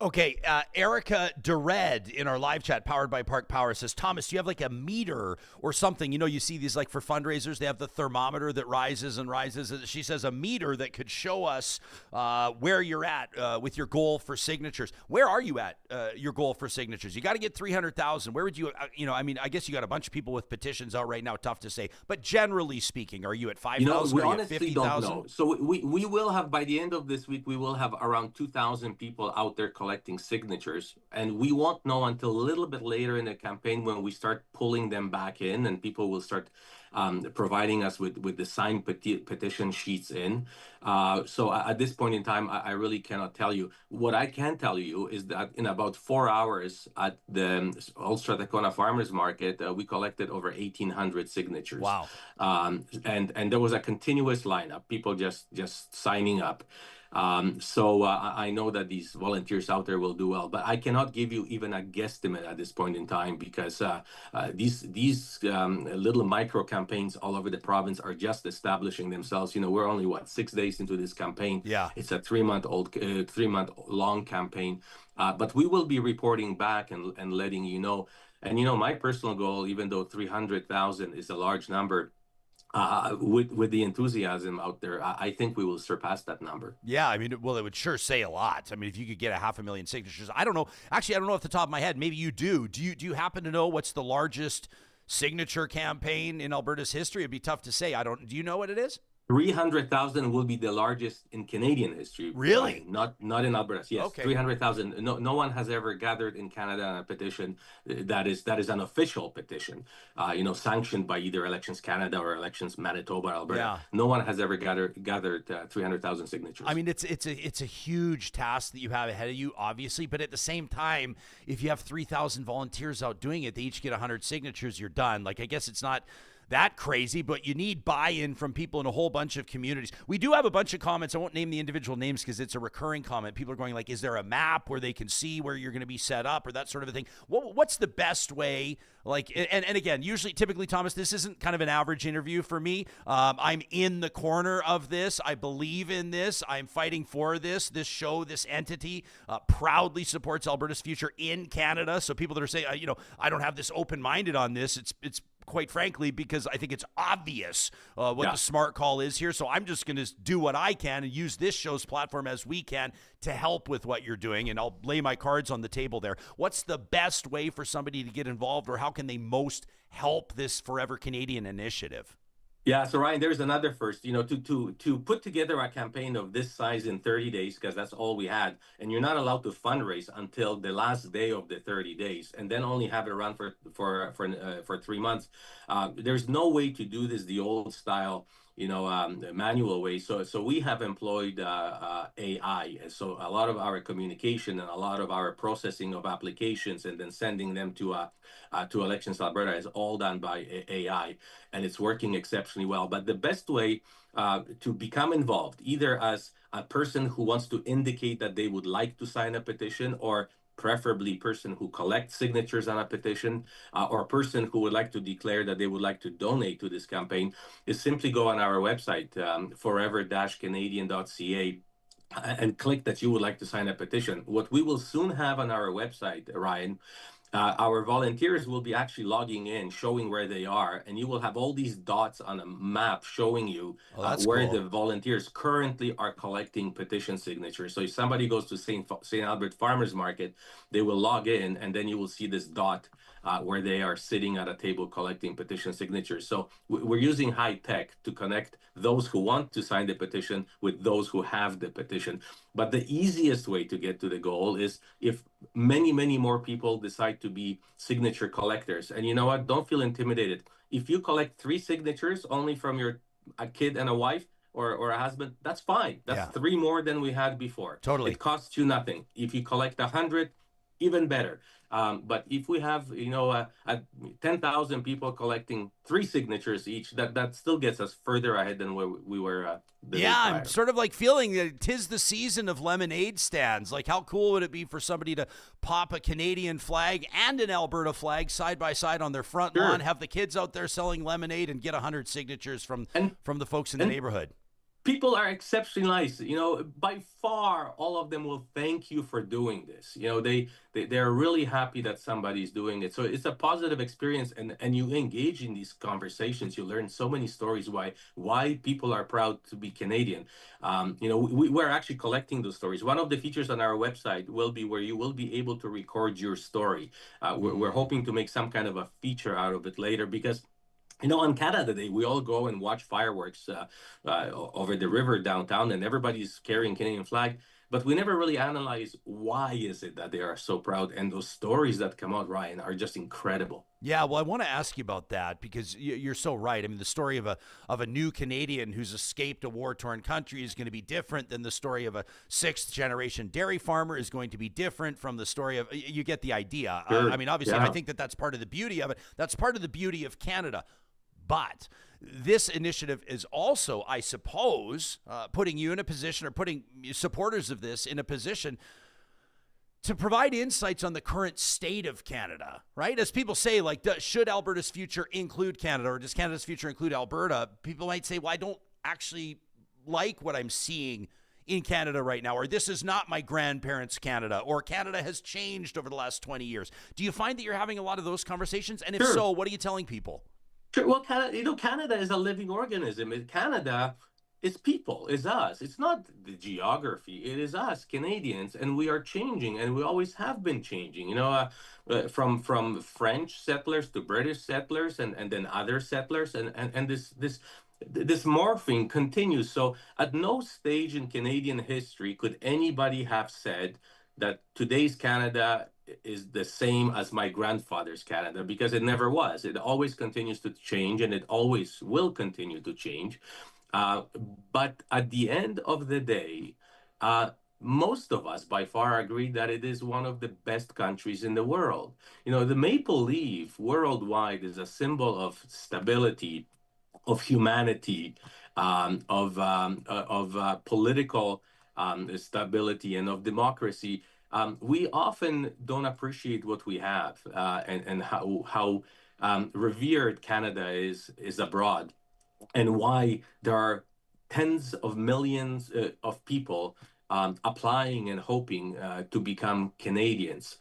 Okay, Erica DeRed in our live chat, powered by Park Power, says, Thomas, do you have like a meter or something? You see these like for fundraisers, they have the thermometer that rises and rises. She says a meter that could show us where you're at with your goal for signatures. Where are you at your goal for signatures? You got to get 300,000. Where would you, I guess you got a bunch of people with petitions out right now, tough to say. But generally speaking, are you at 5,000? We honestly don't know. So we will have, by the end of this week, we will have around 2,000 people out there collecting signatures, and we won't know until a little bit later in the campaign when we start pulling them back in and people will start providing us with the signed petition sheets in. So at this point in time, I really cannot tell you. What I can tell you is that in about 4 hours at the Old Strathcona Farmers Market, we collected over 1,800 signatures. Wow. And there was a continuous lineup, people just signing up. So I know that these volunteers out there will do well, but I cannot give you even a guesstimate at this point in time because these little micro campaigns all over the province are just establishing themselves. We're only 6 days into this campaign. Yeah, it's a 3 month long campaign, but we will be reporting back and letting you know. And my personal goal, even though 300,000 is a large number, with the enthusiasm out there, I think we will surpass that number. Yeah, it would sure say a lot. If you could get 500,000 signatures, I don't know. Actually, I don't know off the top of my head. Maybe you do. Do you happen to know what's the largest signature campaign in Alberta's history? It'd be tough to say. Do you know what it is? 300,000 will be the largest in Canadian history. Really? Not in Alberta. Yes, Okay. 300,000. No one has ever gathered in Canada on a petition that is an official petition, sanctioned by either Elections Canada or Elections Manitoba, Alberta. Yeah. No one has ever gathered 300,000 signatures. I mean, it's a huge task that you have ahead of you, obviously, but at the same time, if you have 3,000 volunteers out doing it, they each get 100 signatures, you're done. Like, I guess it's not that crazy, but you need buy-in from people in a whole bunch of communities. We do have a bunch of comments. I won't name the individual names because it's a recurring comment. People are going like, is there a map where they can see where you're going to be set up or that sort of a thing? What's the best way? Like, and again, typically, Thomas, this isn't kind of an average interview for me. I'm in the corner of this. I believe in this. I'm fighting for this. This show, this entity proudly supports Alberta's future in Canada. So people that are saying, I don't have this open-minded on this. It's quite frankly, because I think it's obvious what the smart call is here. So I'm just going to do what I can and use this show's platform as we can to help with what you're doing. And I'll lay my cards on the table there. What's the best way for somebody to get involved, or how can they most help this Forever Canadian initiative? Yeah, so Ryan, there's another first, to put together a campaign of this size in 30 days, because that's all we had, and you're not allowed to fundraise until the last day of the 30 days, and then only have it run for 3 months. There's no way to do this the old style, manual way. So we have employed AI. So a lot of our communication and a lot of our processing of applications and then sending them to Elections Alberta is all done by AI, and it's working exceptionally well. But the best way to become involved, either as a person who wants to indicate that they would like to sign a petition, or preferably person who collects signatures on a petition, or a person who would like to declare that they would like to donate to this campaign, is simply go on our website, forever-canadian.ca, and click that you would like to sign a petition. What we will soon have on our website, Ryan, our volunteers will be actually logging in, showing where they are, and you will have all these dots on a map showing you where the volunteers currently are collecting petition signatures. So if somebody goes to St. Albert Farmers Market, they will log in, and then you will see this dot where they are sitting at a table collecting petition signatures. So we're using high tech to connect those who want to sign the petition with those who have the petition. But the easiest way to get to the goal is if many, many more people decide to be signature collectors. And you know what? Don't feel intimidated. If you collect 3 signatures only from a kid and a wife, or a husband, that's fine. That's 3 more than we had before. Totally. It costs you nothing. If you collect 100, even better. But if we have, 10,000 people collecting 3 signatures each, that still gets us further ahead than where we were. I'm sort of like feeling that 'tis the season of lemonade stands. Like, how cool would it be for somebody to pop a Canadian flag and an Alberta flag side by side on their front lawn, have the kids out there selling lemonade, and get 100 signatures from the folks in the neighborhood? People are exceptionally nice. By far, all of them will thank you for doing this. They're really happy that somebody's doing it. So it's a positive experience, and you engage in these conversations. You learn so many stories why people are proud to be Canadian. We're actually collecting those stories. One of the features on our website will be where you will be able to record your story. We're hoping to make some kind of a feature out of it later, because on Canada Day, we all go and watch fireworks over the river downtown, and everybody's carrying Canadian flag. But we never really analyze why is it that they are so proud. And those stories that come out, Ryan, are just incredible. Yeah, well, I want to ask you about that, because you're so right. I mean, the story of a new Canadian who's escaped a war-torn country is going to be different than the story of a 6th-generation dairy farmer, is going to be different from the story of, you get the idea. Sure. I mean, obviously, I think that's part of the beauty of it. That's part of the beauty of Canada. But this initiative is also, I suppose, putting you in a position, or putting supporters of this in a position to provide insights on the current state of Canada, right? As people say, like, should Alberta's future include Canada, or does Canada's future include Alberta? People might say, well, I don't actually like what I'm seeing in Canada right now, or this is not my grandparents' Canada, or Canada has changed over the last 20 years. Do you find that you're having a lot of those conversations? And if so, what are you telling people? Sure. Well, Canada is a living organism. Canada is people, is us. It's not the geography. It is us, Canadians, and we are changing, and we always have been changing. From French settlers to British settlers, and then other settlers, and this this morphing continues. So at no stage in Canadian history could anybody have said that today's Canada is the same as my grandfather's Canada, because it never was. It always continues to change, and it always will continue to change. Uh, but at the end of the day, uh, most of us by far agree that it is one of the best countries in the world. You know, the maple leaf worldwide is a symbol of stability, of humanity, of political stability, and of democracy. We often don't appreciate what we have, and how revered Canada is abroad, and why there are tens of millions of people applying and hoping to become Canadians,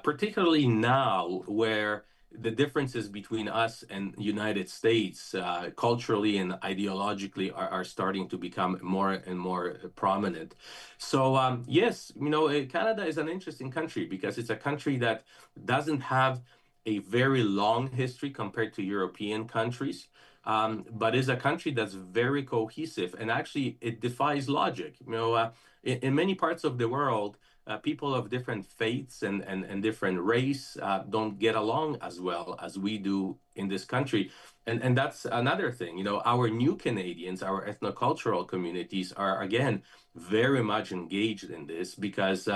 particularly now where the differences between us and United States culturally and ideologically are starting to become more and more prominent. So yes, you know, Canada is an interesting country because it's a country that doesn't have a very long history compared to European countries, but is a country that's very cohesive, and actually it defies logic. You know, in many parts of the world, people of different faiths and different race don't get along as well as we do in this country. And that's another thing. You know, our new Canadians, our ethnocultural communities are, again, very much engaged in this because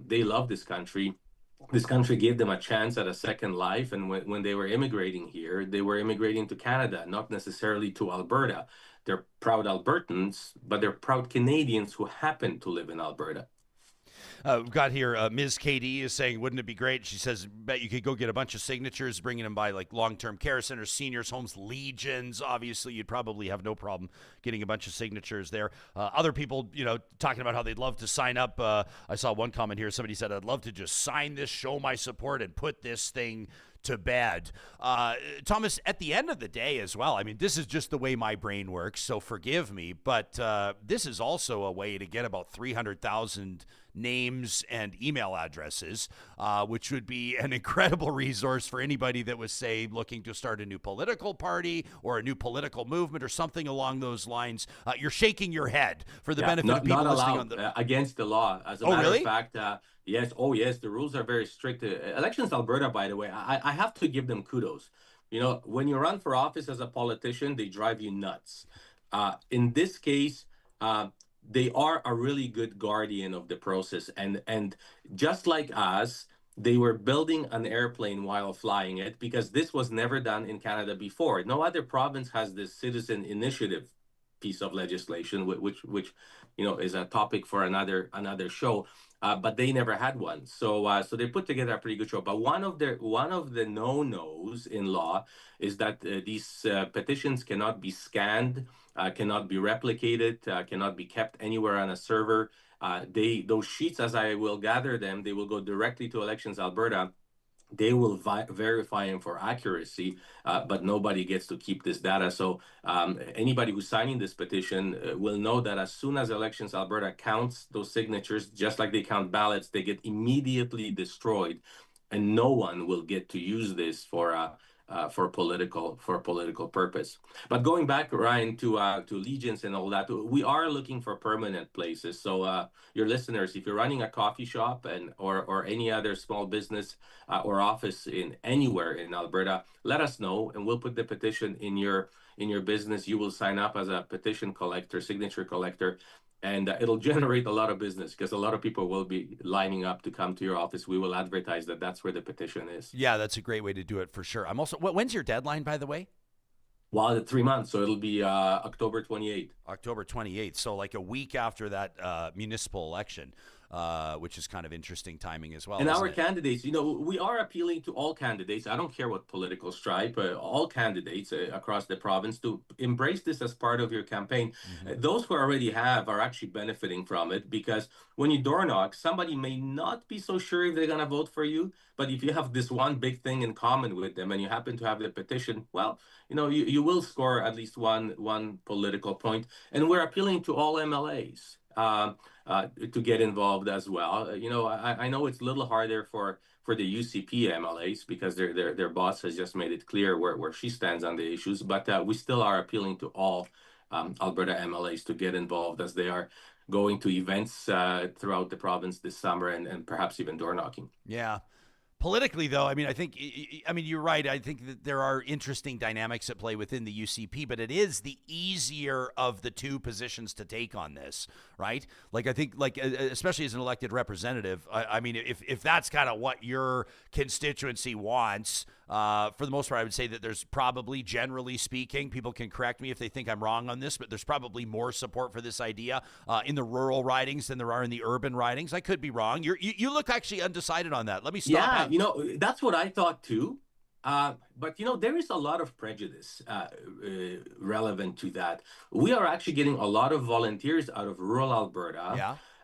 they love this country. This country gave them a chance at a second life. And when they were immigrating here, they were immigrating to Canada, not necessarily to Alberta. They're proud Albertans, but they're proud Canadians who happen to live in Alberta. We've got here, Ms. KD is saying, wouldn't it be great? She says, bet you could go get a bunch of signatures, bringing them by like long-term care centers, seniors' homes, legions. Obviously, you'd probably have no problem getting a bunch of signatures there. Other people, you know, talking about how they'd love to sign up. I saw one comment here. Somebody said, I'd love to just sign this, show my support, and put this thing to bed. Thomas, at the end of the day as well, I mean, this is just the way my brain works, so forgive me, but this is also a way to get about 300,000 names and email addresses, which would be an incredible resource for anybody that was, say, looking to start a new political party or a new political movement or something along those lines. You're shaking your head for the benefit of people listening on the... against the law. As a matter of fact, yes. Oh, yes. The rules are very strict. Elections Alberta, by the way, I have to give them kudos. You know, when you run for office as a politician, they drive you nuts. In this case, they are a really good guardian of the process. And just like us, they were building an airplane while flying it, because this was never done in Canada before. No other province has this citizen initiative piece of legislation, which you know is a topic for another show. But they never had one, so they put together a pretty good show. But one of the no-nos in law is that these petitions cannot be scanned, cannot be replicated, cannot be kept anywhere on a server. Those sheets, as I will gather them, they will go directly to Elections Alberta. They will verify them for accuracy, but nobody gets to keep this data. So anybody who's signing this petition will know that as soon as Elections Alberta counts those signatures, just like they count ballots, they get immediately destroyed, and no one will get to use this for political purpose. But going back, Ryan, to legions and all that, we are looking for permanent places. So your listeners, if you're running a coffee shop or any other small business or office in anywhere in Alberta, let us know, and we'll put the petition in your business. You will sign up as a petition collector, signature collector. And it'll generate a lot of business because a lot of people will be lining up to come to your office. We will advertise that that's where the petition is. Yeah, that's a great way to do it for sure. I'm also, when's your deadline, by the way? Well, 3 months, so it'll be October 28th. October 28th, so like a week after that municipal election, which is kind of interesting timing as well. And our candidates, you know, we are appealing to all candidates. I don't care what political stripe, all candidates across the province to embrace this as part of your campaign. Mm-hmm. Those who already have are actually benefiting from it, because when you door knock, somebody may not be so sure if they're going to vote for you. But if you have this one big thing in common with them and you happen to have the petition, well, you know, you will score at least one political point. And we're appealing to all MLAs. to get involved as well. I know it's a little harder for the UCP MLAs because their boss has just made it clear where she stands on the issues, but we still are appealing to all Alberta MLAs to get involved as they are going to events throughout the province this summer and perhaps even door knocking. Yeah. Politically, though, I think you're right. I think that there are interesting dynamics at play within the UCP, but it is the easier of the two positions to take on this, right? I think, especially as an elected representative, if that's kind of what your constituency wants, for the most part, I would say that there's probably, generally speaking, people can correct me if they think I'm wrong on this, but there's probably more support for this idea in the rural ridings than there are in the urban ridings. I could be wrong. You look actually undecided on that. Let me stop. Yeah, that's what I thought too. But there is a lot of prejudice relevant to that. We are actually getting a lot of volunteers out of rural Alberta.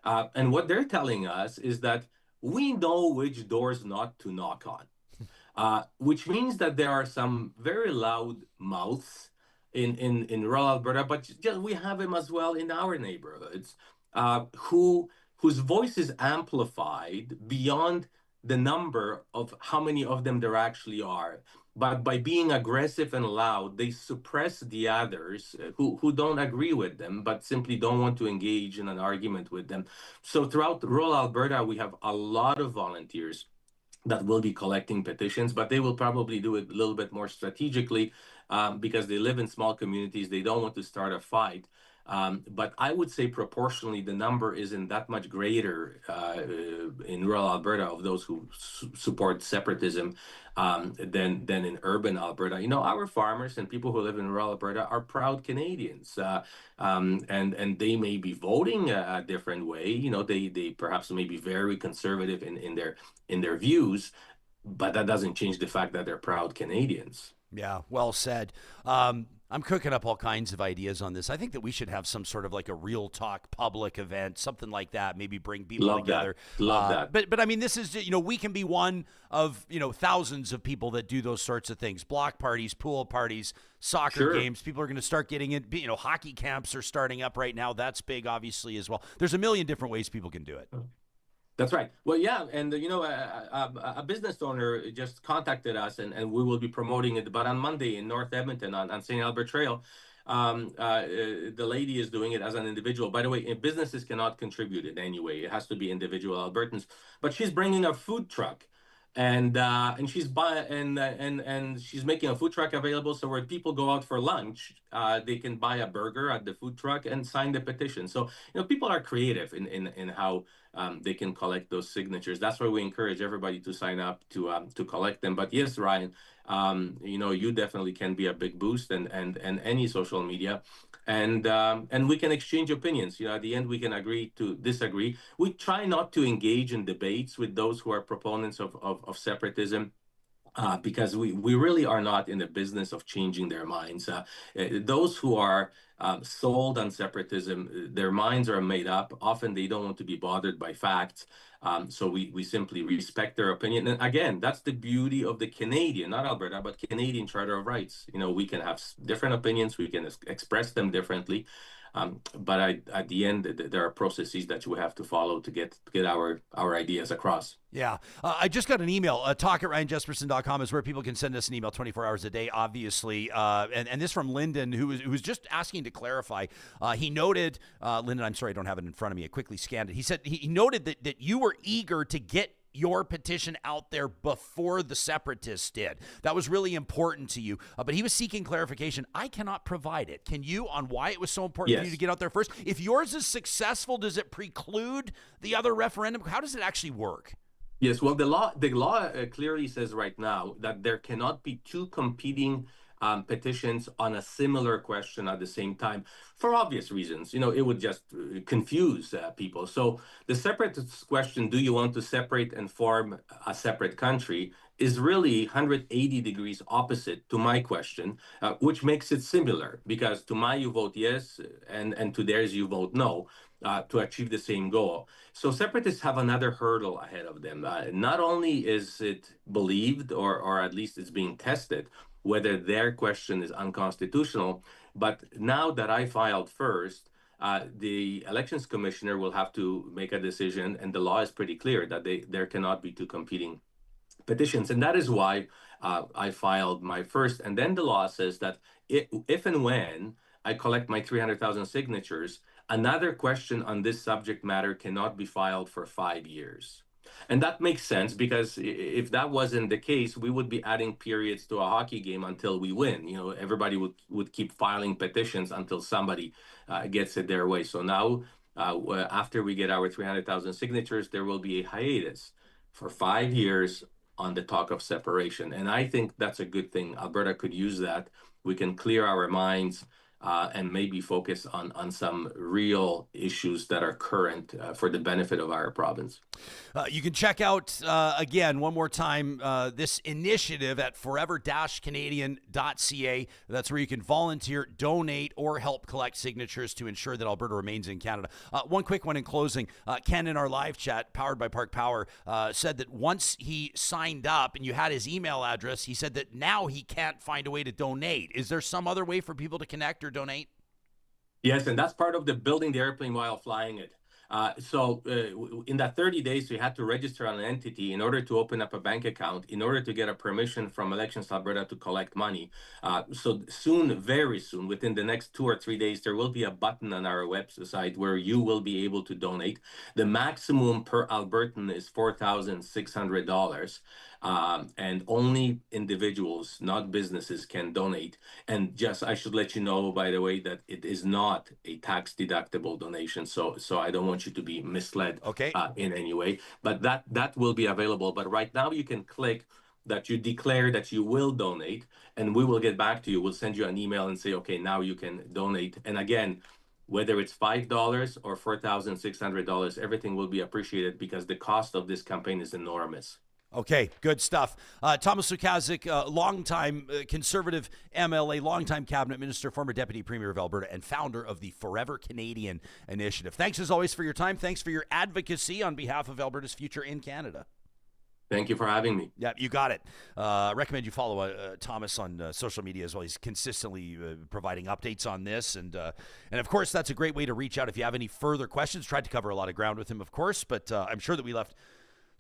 Yeah. And what they're telling us is that we know which doors not to knock on, which means that there are some very loud mouths in rural Alberta, but we have them as well in our neighborhoods, whose voice is amplified beyond the number of how many of them there actually are. But by being aggressive and loud, they suppress the others who don't agree with them, but simply don't want to engage in an argument with them. So throughout rural Alberta, we have a lot of volunteers that will be collecting petitions, but they will probably do it a little bit more strategically because they live in small communities. They don't want to start a fight. But I would say proportionally, the number isn't that much greater in rural Alberta of those who support separatism than in urban Alberta. Our farmers and people who live in rural Alberta are proud Canadians, and they may be voting a different way. They perhaps may be very conservative in their views, but that doesn't change the fact that they're proud Canadians. Yeah, well said. I'm cooking up all kinds of ideas on this. I think that we should have some sort of a real talk public event, something like that. Maybe bring people together. Love that. But this is, we can be one of, thousands of people that do those sorts of things. Block parties, pool parties, soccer games. People are going to start getting it. Hockey camps are starting up right now. That's big, obviously, as well. There's a million different ways people can do it. That's right. Well, yeah, and a business owner just contacted us, and we will be promoting it. But on Monday in North Edmonton on St. Albert Trail, the lady is doing it as an individual. By the way, businesses cannot contribute in any way. It has to be individual Albertans. But she's bringing a food truck, and she's she's making a food truck available. So when people go out for lunch, they can buy a burger at the food truck and sign the petition. So people are creative in how they can collect those signatures. That's why we encourage everybody to sign up to collect them. But yes, Ryan, you definitely can be a big boost and any social media. And we can exchange opinions. At the end, we can agree to disagree. We try not to engage in debates with those who are proponents of separatism. Because we really are not in the business of changing their minds. Those who are sold on separatism, their minds are made up. Often they don't want to be bothered by facts. So we simply respect their opinion. And again, that's the beauty of the Canadian, not Alberta, but Canadian Charter of Rights. We can have different opinions. We can express them differently. But at the end, there are processes that you have to follow to get our ideas across. Yeah. I just got an email. talk@ryanjespersen.com is where people can send us an email 24 hours a day, obviously. And this from Lyndon, who was just asking to clarify. He noted, Lyndon, I'm sorry, I don't have it in front of me. I quickly scanned it. He said he noted that you were eager to get your petition out there before the separatists did. That was really important to you. But he was seeking clarification. I cannot provide it. Can you, on why it was so important for you to get out there first? If yours is successful, does it preclude the other referendum? How does it actually work? Yes, well, the law clearly says right now that there cannot be two competing petitions on a similar question at the same time for obvious reasons. It would just confuse people. So the separatist question, do you want to separate and form a separate country, is really 180 degrees opposite to my question, which makes it similar because to my you vote yes and to theirs you vote no. To achieve the same goal. So separatists have another hurdle ahead of them. Not only is it believed, or at least it's being tested, whether their question is unconstitutional, but now that I filed first, the elections commissioner will have to make a decision, and the law is pretty clear that there cannot be two competing petitions. And that is why I filed my first. And then the law says that if and when I collect my 300,000 signatures, another question on this subject matter cannot be filed for 5 years. And that makes sense, because if that wasn't the case, we would be adding periods to a hockey game until we win. Everybody would keep filing petitions until somebody gets it their way. So now, after we get our 300,000 signatures, there will be a hiatus for 5 years on the talk of separation. And I think that's a good thing. Alberta could use that. We can clear our minds and maybe focus on some real issues that are current for the benefit of our province. You can check out, again, one more time, this initiative at forever-canadian.ca. That's where you can volunteer, donate, or help collect signatures to ensure that Alberta remains in Canada. One quick one in closing. Ken, in our live chat, powered by Park Power, said that once he signed up and you had his email address, he said that now he can't find a way to donate. Is there some other way for people to connect or donate? Yes, and that's part of the building the airplane while flying it. So in that 30 days, you had to register on an entity in order to open up a bank account, in order to get a permission from Elections Alberta to collect money. So soon, very soon, within the next 2 or 3 days, there will be a button on our website where you will be able to donate. The maximum per Albertan is $4,600. And only individuals, not businesses, can donate. And just, I should let you know, by the way, that it is not a tax-deductible donation. So I don't want you to be misled in any way. But that will be available. But right now, you can click that you declare that you will donate, and we will get back to you. We'll send you an email and say, okay, now you can donate. And again, whether it's $5 or $4,600, everything will be appreciated, because the cost of this campaign is enormous. Okay, good stuff. Thomas Lukaszuk, longtime Conservative MLA, longtime cabinet minister, former deputy premier of Alberta, and founder of the Forever Canadian initiative. Thanks as always for your time. Thanks for your advocacy on behalf of Alberta's future in Canada. Thank you for having me. Yeah, you got it. I recommend you follow Thomas on social media as well. He's consistently providing updates on this. And of course, that's a great way to reach out if you have any further questions. Tried to cover a lot of ground with him, of course, but I'm sure that we left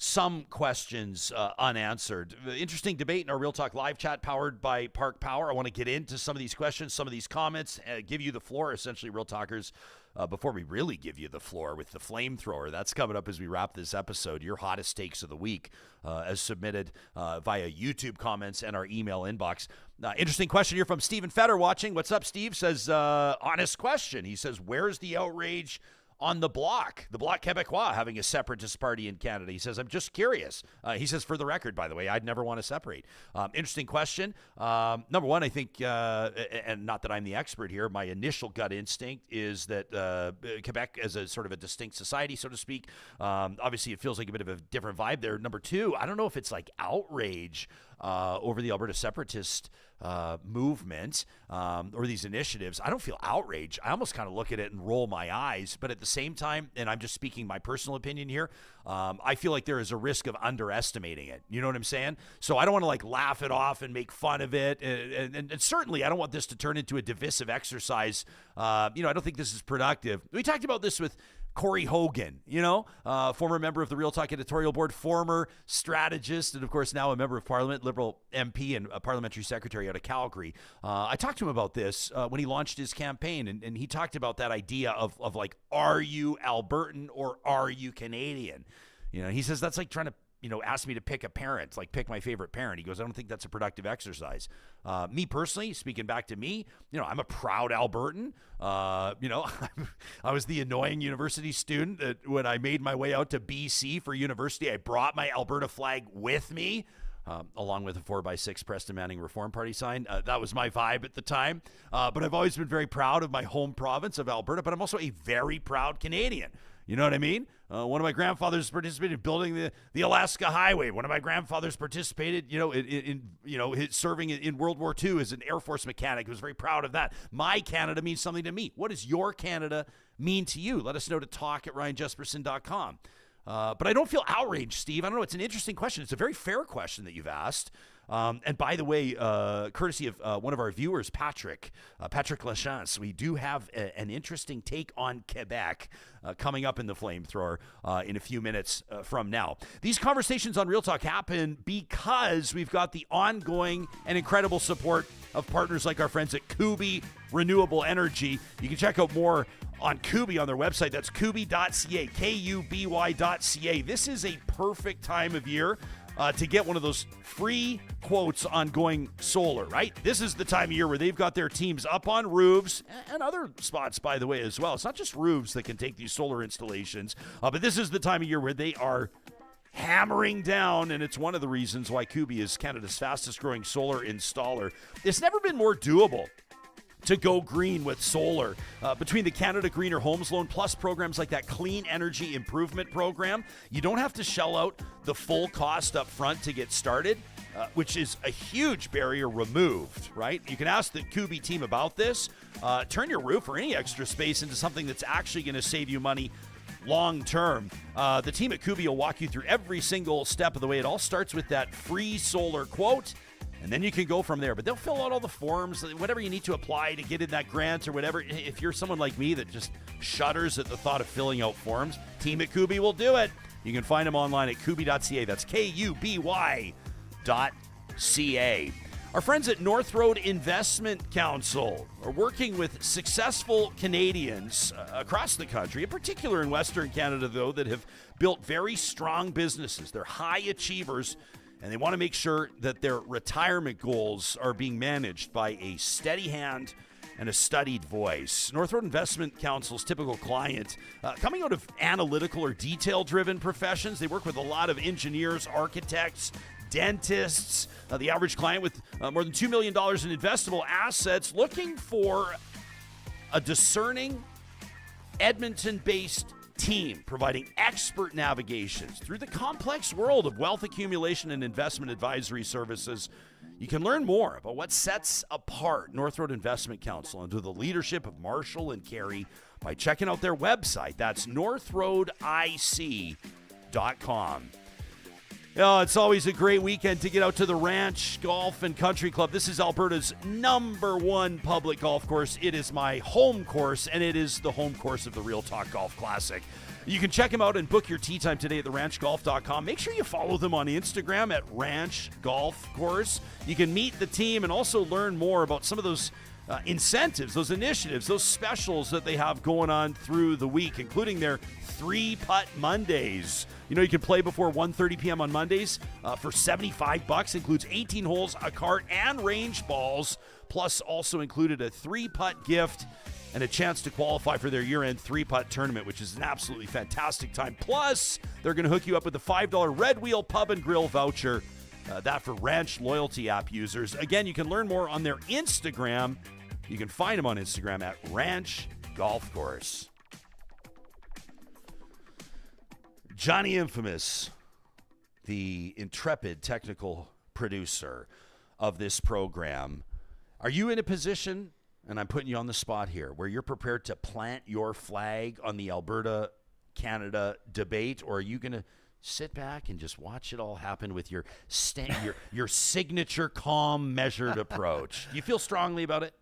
some questions unanswered. Interesting debate in our Real Talk live chat powered by Park Power. I want to get into some of these questions, some of these comments, give you the floor, essentially, Real Talkers, before we really give you the floor with the Flamethrower. That's coming up as we wrap this episode. Your hottest takes of the week as submitted via YouTube comments and our email inbox. Interesting question here from Stephen Fetter watching. What's up, Steve? Says, honest question. He says, where's the outrage on the Bloc Québécois having a separatist party in Canada? He says, I'm just curious. He says, for the record, by the way, I'd never want to separate. Interesting question. Number one, I think, and not that I'm the expert here, my initial gut instinct is that Quebec as a sort of a distinct society, so to speak, obviously it feels like a bit of a different vibe there. Number two, I don't know if it's like outrage over the Alberta separatist movement or these initiatives. I don't feel outrage. I almost kind of look at it and roll my eyes. But at the same time, and I'm just speaking my personal opinion here, I feel like there is a risk of underestimating it. You know what I'm saying? So I don't want to like laugh it off and make fun of it. And certainly I don't want this to turn into a divisive exercise. I don't think this is productive. We talked about this with Corey Hogan, former member of the Real Talk editorial board, former strategist, and of course now a member of Parliament, Liberal MP and a parliamentary secretary out of Calgary. I talked to him about this when he launched his campaign, and he talked about that idea of like, are you Albertan or are you Canadian? He says that's like trying to ask me to pick a parent, like pick my favorite parent. He goes, I don't think that's a productive exercise. Me personally, speaking back to me, I'm a proud Albertan. I was the annoying university student that when I made my way out to BC for university, I brought my Alberta flag with me, along with a 4x6 Preston Manning Reform Party sign. That was my vibe at the time. But I've always been very proud of my home province of Alberta, but I'm also a very proud Canadian. You know what I mean? One of my grandfathers participated in building the Alaska Highway. One of my grandfathers participated, in serving in World War II as an Air Force mechanic. He was very proud of that. My Canada means something to me. What does your Canada mean to you? Let us know to talk@ryanjespersen.com. But I don't feel outraged, Steve. I don't know. It's an interesting question. It's a very fair question that you've asked. And by the way, courtesy of one of our viewers, Patrick Lachance, we do have an interesting take on Quebec coming up in the Flamethrower in a few minutes from now. These conversations on Real Talk happen because we've got the ongoing and incredible support of partners like our friends at Kuby Renewable Energy. You can check out more on Kuby on their website. That's kuby.ca, Kuby.ca. This is a perfect time of year to get one of those free quotes on going solar, right? This is the time of year where they've got their teams up on roofs and other spots, by the way, as well. It's not just roofs that can take these solar installations, but this is the time of year where they are hammering down, and it's one of the reasons why Kuby is Canada's fastest growing solar installer. It's never been more doable to go green with solar. Between the Canada Greener Homes Loan Plus programs like that Clean Energy Improvement Program, you don't have to shell out the full cost up front to get started, which is a huge barrier removed, right? You can ask the Kuby team about this. Turn your roof or any extra space into something that's actually going to save you money long term. The team at Kuby will walk you through every single step of the way. It all starts with that free solar quote, and then you can go from there. But they'll fill out all the forms, whatever you need to apply to get in that grant or whatever. If you're someone like me that just shudders at the thought of filling out forms, team at Kuby will do it. You can find them online at kuby.ca. That's Kuby.ca. Our friends at North Road Investment Council are working with successful Canadians across the country, in particular in Western Canada, though, that have built very strong businesses. They're high achievers, and they want to make sure that their retirement goals are being managed by a steady hand and a studied voice. North Road Investment Council's typical client, coming out of analytical or detail-driven professions, they work with a lot of engineers, architects, dentists. The average client with more than $2 million in investable assets looking for a discerning Edmonton-based team providing expert navigations through the complex world of wealth accumulation and investment advisory services. You can learn more about what sets apart North Road Investment Council under the leadership of Marshall and Carey by checking out their website. That's northroadic.com. Oh, it's always a great weekend to get out to the Ranch Golf and Country Club. This is Alberta's #1 public golf course. It is my home course, and it is the home course of the Real Talk Golf Classic. You can check them out and book your tee time today at theranchgolf.com. Make sure you follow them on Instagram at Ranch Golf Course. You can meet the team and also learn more about some of those incentives, those initiatives, those specials that they have going on through the week, including their 3-putt Mondays. You know, you can play before 1:30 p.m. on Mondays for $75. Includes 18 holes, a cart, and range balls. Plus, also included a 3-putt gift and a chance to qualify for their year-end 3-putt tournament, which is an absolutely fantastic time. Plus, they're going to hook you up with the $5 Red Wheel Pub and Grill voucher. That for Ranch Loyalty app users. Again, you can learn more on their Instagram. You can find them on Instagram at Ranch Golf Course. Johnny Infamous, the intrepid technical producer of this program. Are you in a position, and I'm putting you on the spot here, where you're prepared to plant your flag on the Alberta-Canada debate, or are you going to sit back and just watch it all happen with your signature calm, measured approach? Do you feel strongly about it?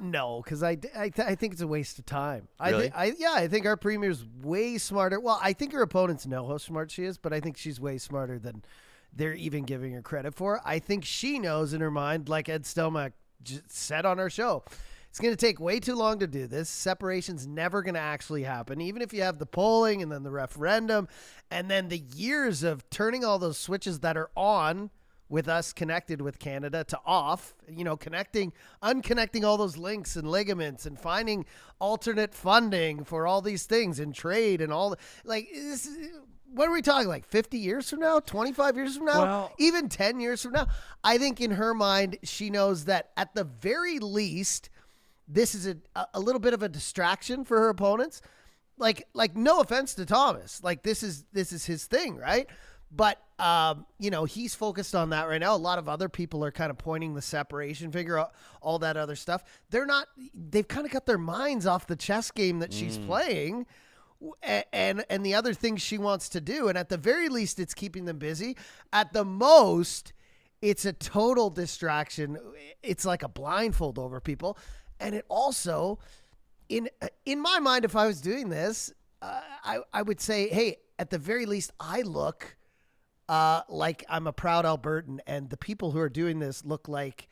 No, because I think it's a waste of time. Really? I think our premier's way smarter. Well, I think her opponents know how smart she is, but I think she's way smarter than they're even giving her credit for. I think she knows in her mind, like Ed Stelmach said on our show, it's going to take way too long to do this. Separation's never going to actually happen, even if you have the polling and then the referendum and then the years of turning all those switches that are on with us connected with Canada to off, unconnecting all those links and ligaments and finding alternate funding for all these things and trade and all. What are we talking, like 50 years from now, 25 years from now, Well, even 10 years from now? I think in her mind, she knows that at the very least, this is a little bit of a distraction for her opponents. Like no offense to Thomas, like this is his thing, right? But he's focused on that right now. A lot of other people are kind of pointing the separation figure, all that other stuff. They've kind of got their minds off the chess game that she's playing, and the other things she wants to do. And at the very least, it's keeping them busy. At the most, it's a total distraction. It's like a blindfold over people. And it also, in my mind, if I was doing this, I would say, hey, at the very least, I look like I'm a proud Albertan, and the people who are doing this look like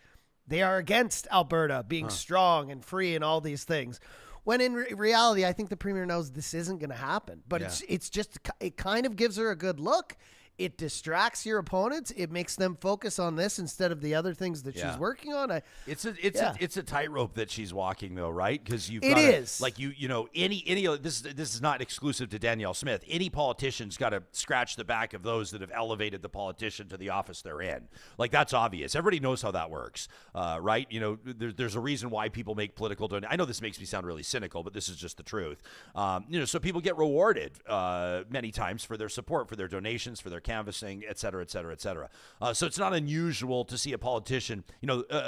they are against Alberta being strong and free and all these things. When in reality, I think the Premier knows this isn't going to happen. But it's just, it kind of gives her a good look. It distracts your opponents. It makes them focus on this instead of the other things that she's working on. It's a tightrope that she's walking, though, right? Because you've it is like any this is not exclusive to Danielle Smith. Any politician's got to scratch the back of those that have elevated the politician to the office they're in. Like, that's obvious. Everybody knows how that works, right? There's a reason why people make political donations. I know this makes me sound really cynical, but this is just the truth. So people get rewarded many times for their support, for their donations, for their canvassing, et cetera, et cetera, et cetera. So it's not unusual to see a politician,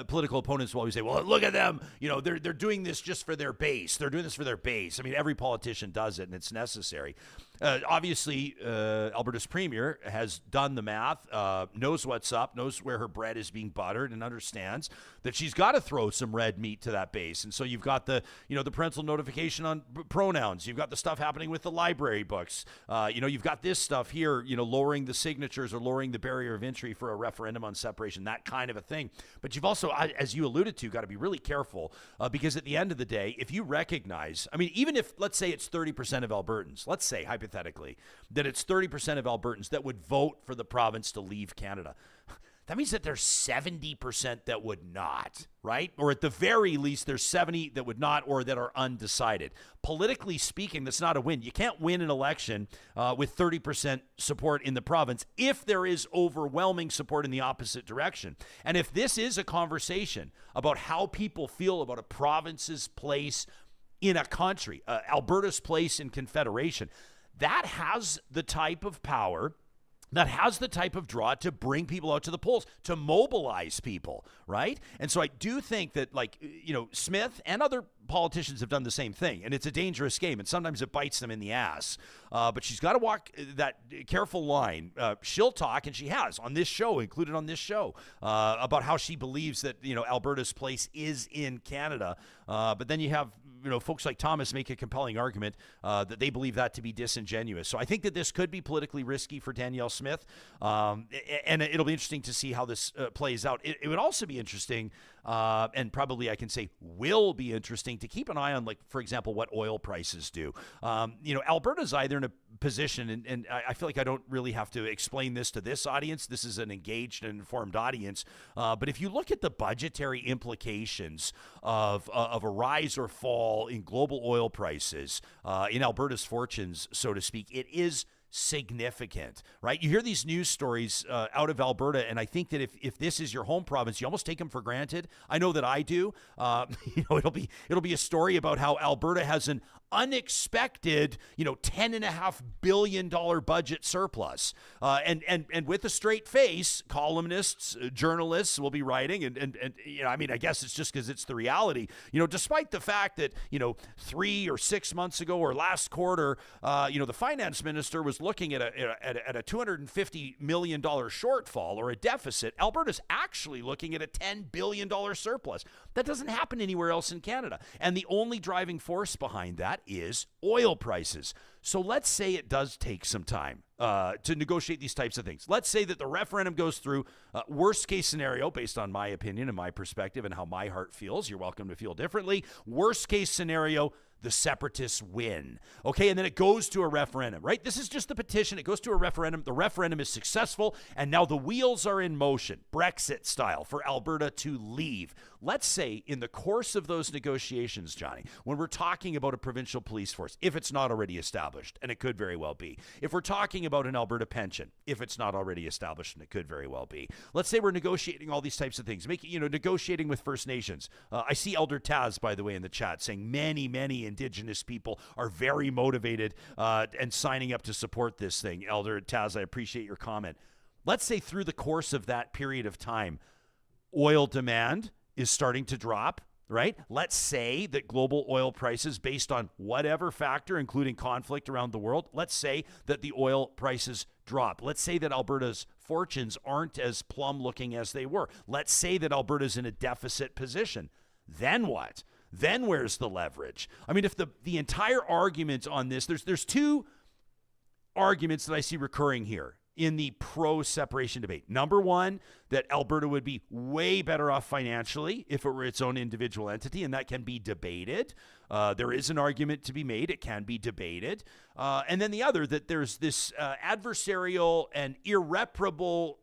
political opponents will always say, well, look at them. They're doing this just for their base. They're doing this for their base. I mean, every politician does it, and it's necessary. Obviously, Alberta's Premier has done the math, knows what's up, knows where her bread is being buttered, and understands that she's got to throw some red meat to that base. And so you've got the parental notification on pronouns. You've got the stuff happening with the library books. You've got this stuff here, lowering the signatures or lowering the barrier of entry for a referendum on separation, that kind of a thing. But you've also, as you alluded to, got to be really careful because at the end of the day, if you recognize, even if, let's say it's 30% of Albertans, let's say hypothetically, that it's 30% of Albertans that would vote for the province to leave Canada. That means that there's 70% that would not, right? Or at the very least, there's 70 that would not or that are undecided. Politically speaking, that's not a win. You can't win an election with 30% support in the province if there is overwhelming support in the opposite direction. And if this is a conversation about how people feel about a province's place in a country, Alberta's place in confederation, that has the type of power, that has the type of draw to bring people out to the polls, to mobilize people, right? And so I do think that, Smith and other politicians have done the same thing, and it's a dangerous game, and sometimes it bites them in the ass. But she's got to walk that careful line. She'll talk, and she has on this show, included on this show, about how she believes that, Alberta's place is in Canada. But then you have, folks like Thomas make a compelling argument that they believe that to be disingenuous. So I think that this could be politically risky for Danielle Smith, and it'll be interesting to see how this plays out. It would also be interesting, and probably I can say will be interesting, to keep an eye on, for example, what oil prices do. Alberta's either in a position, and I feel like I don't really have to explain this to this audience. This is an engaged and informed audience. But if you look at the budgetary implications of a rise or fall in global oil prices, in Alberta's fortunes, so to speak, it is significant, right? You hear these news stories out of Alberta, and I think that if this is your home province, you almost take them for granted. I know that I do. It'll be a story about how Alberta has an unexpected, $10.5 billion budget surplus, and with a straight face, columnists, journalists will be writing, and I guess it's just because it's the reality. Despite the fact that 3 or 6 months ago or last quarter, the finance minister was looking at a $250 million shortfall or a deficit. Alberta's actually looking at a $10 billion surplus. That doesn't happen anywhere else in Canada, and the only driving force behind that is oil prices. So let's say it does take some time to negotiate these types of things. Let's say that the referendum goes through. Worst case scenario, based on my opinion and my perspective and how my heart feels, you're welcome to feel differently. Worst case scenario, the separatists win. Okay, and then it goes to a referendum, right? This is just the petition. It goes to a referendum. The referendum is successful, and now the wheels are in motion, Brexit style, for Alberta to leave. Let's say in the course of those negotiations, Johnny, when we're talking about a provincial police force, if it's not already established, and it could very well be. If we're talking about an Alberta pension, if it's not already established, and it could very well be. Let's say we're negotiating all these types of things, negotiating with First Nations. I see Elder Taz, by the way, in the chat saying many Indigenous people are very motivated and signing up to support this thing. Elder Taz, I appreciate your comment. Let's say through the course of that period of time, oil demand is starting to drop. right? Let's say that global oil prices, based on whatever factor, including conflict around the world, let's say that the oil prices drop. Let's say that Alberta's fortunes aren't as plum looking as they were. Let's say that Alberta's in a deficit position. Then what? Then where's the leverage? I mean, if the entire argument on this, there's two arguments that I see recurring here in the pro-separation debate. Number one, that Alberta would be way better off financially if it were its own individual entity, and that can be debated. There is an argument to be made. It can be debated. And then the other, that there's this adversarial and irreparable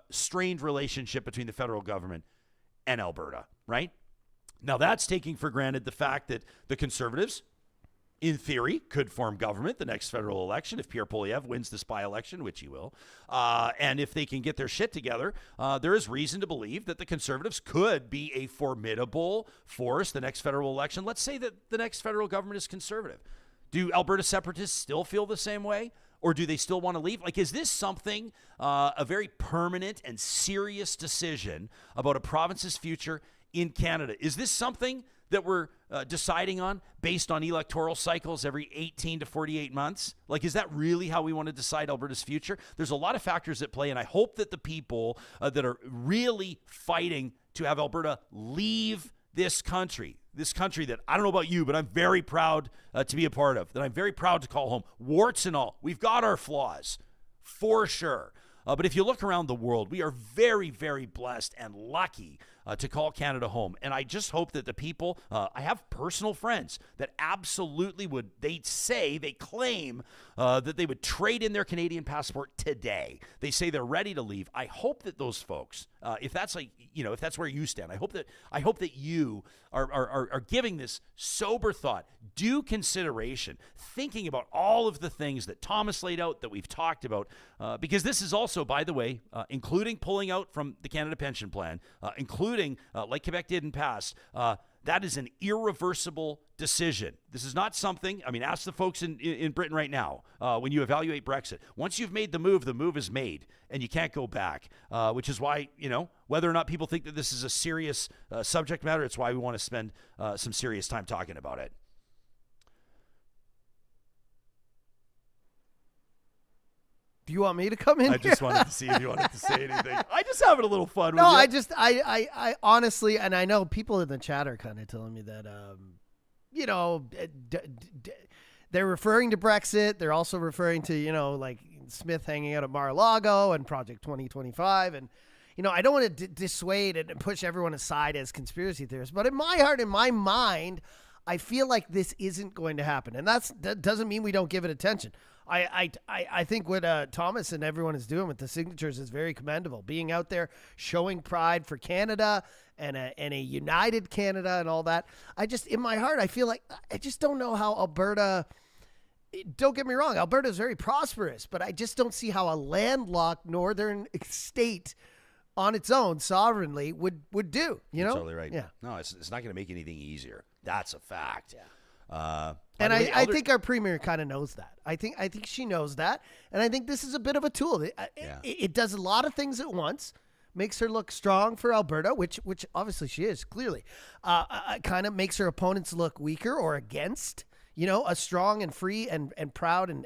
strained relationship between the federal government and Alberta, right? Now, that's taking for granted the fact that the Conservatives, in theory, could form government the next federal election if Pierre Poilievre wins this by-election, which he will. And if they can get their shit together, there is reason to believe that the Conservatives could be a formidable force the next federal election. Let's say that the next federal government is Conservative. Do Alberta separatists still feel the same way? Or do they still want to leave? Like, is this something, a very permanent and serious decision about a province's future in Canada? Is this something that we're deciding on based on electoral cycles every 18 to 48 months? Like, is that really how we want to decide Alberta's future? There's a lot of factors at play, and I hope that the people that are really fighting to have Alberta leave this country that, I don't know about you, but I'm very proud to be a part of, that I'm very proud to call home, warts and all. We've got our flaws, for sure. But if you look around the world, we are very, very blessed and lucky to call Canada home. And I just hope that the people, I have personal friends that absolutely would, they claim that they would trade in their Canadian passport today. They say they're ready to leave. I hope that those folks, if that's if that's where you stand, I hope that you are giving this sober thought, due consideration, thinking about all of the things that Thomas laid out, that we've talked about, because this is also, by the way, including pulling out from the Canada Pension Plan, including, like Quebec did in past, that is an irreversible decision. This is not something, I mean, ask the folks in Britain right now, when you evaluate Brexit. Once you've made the move is made, and you can't go back, which is why, whether or not people think that this is a serious subject matter, it's why we want to spend some serious time talking about it. Do you want me to come in? I just wanted to see if you wanted to say anything. I just having a little fun No, with you. I honestly, and I know people in the chat are kind of telling me that, they're referring to Brexit. They're also referring to, like Smith hanging out at Mar-a-Lago and Project 2025. And, I don't want to dissuade and push everyone aside as conspiracy theorists, but in my heart, in my mind, I feel like this isn't going to happen. And that doesn't mean we don't give it attention. I think what Thomas and everyone is doing with the signatures is very commendable. Being out there, showing pride for Canada and a united Canada and all that. In my heart, I feel like I just don't know how Alberta. Don't get me wrong, Alberta is very prosperous, but I just don't see how a landlocked northern state on its own sovereignly would do. You're totally right. Yeah. No, it's not going to make anything easier. That's a fact. Yeah. And I think our premier kind of knows that. I think she knows that, and I think this is a bit of a tool. It does a lot of things at once, makes her look strong for Alberta, which obviously she is clearly. Kind of makes her opponents look weaker or against. A strong and free and proud and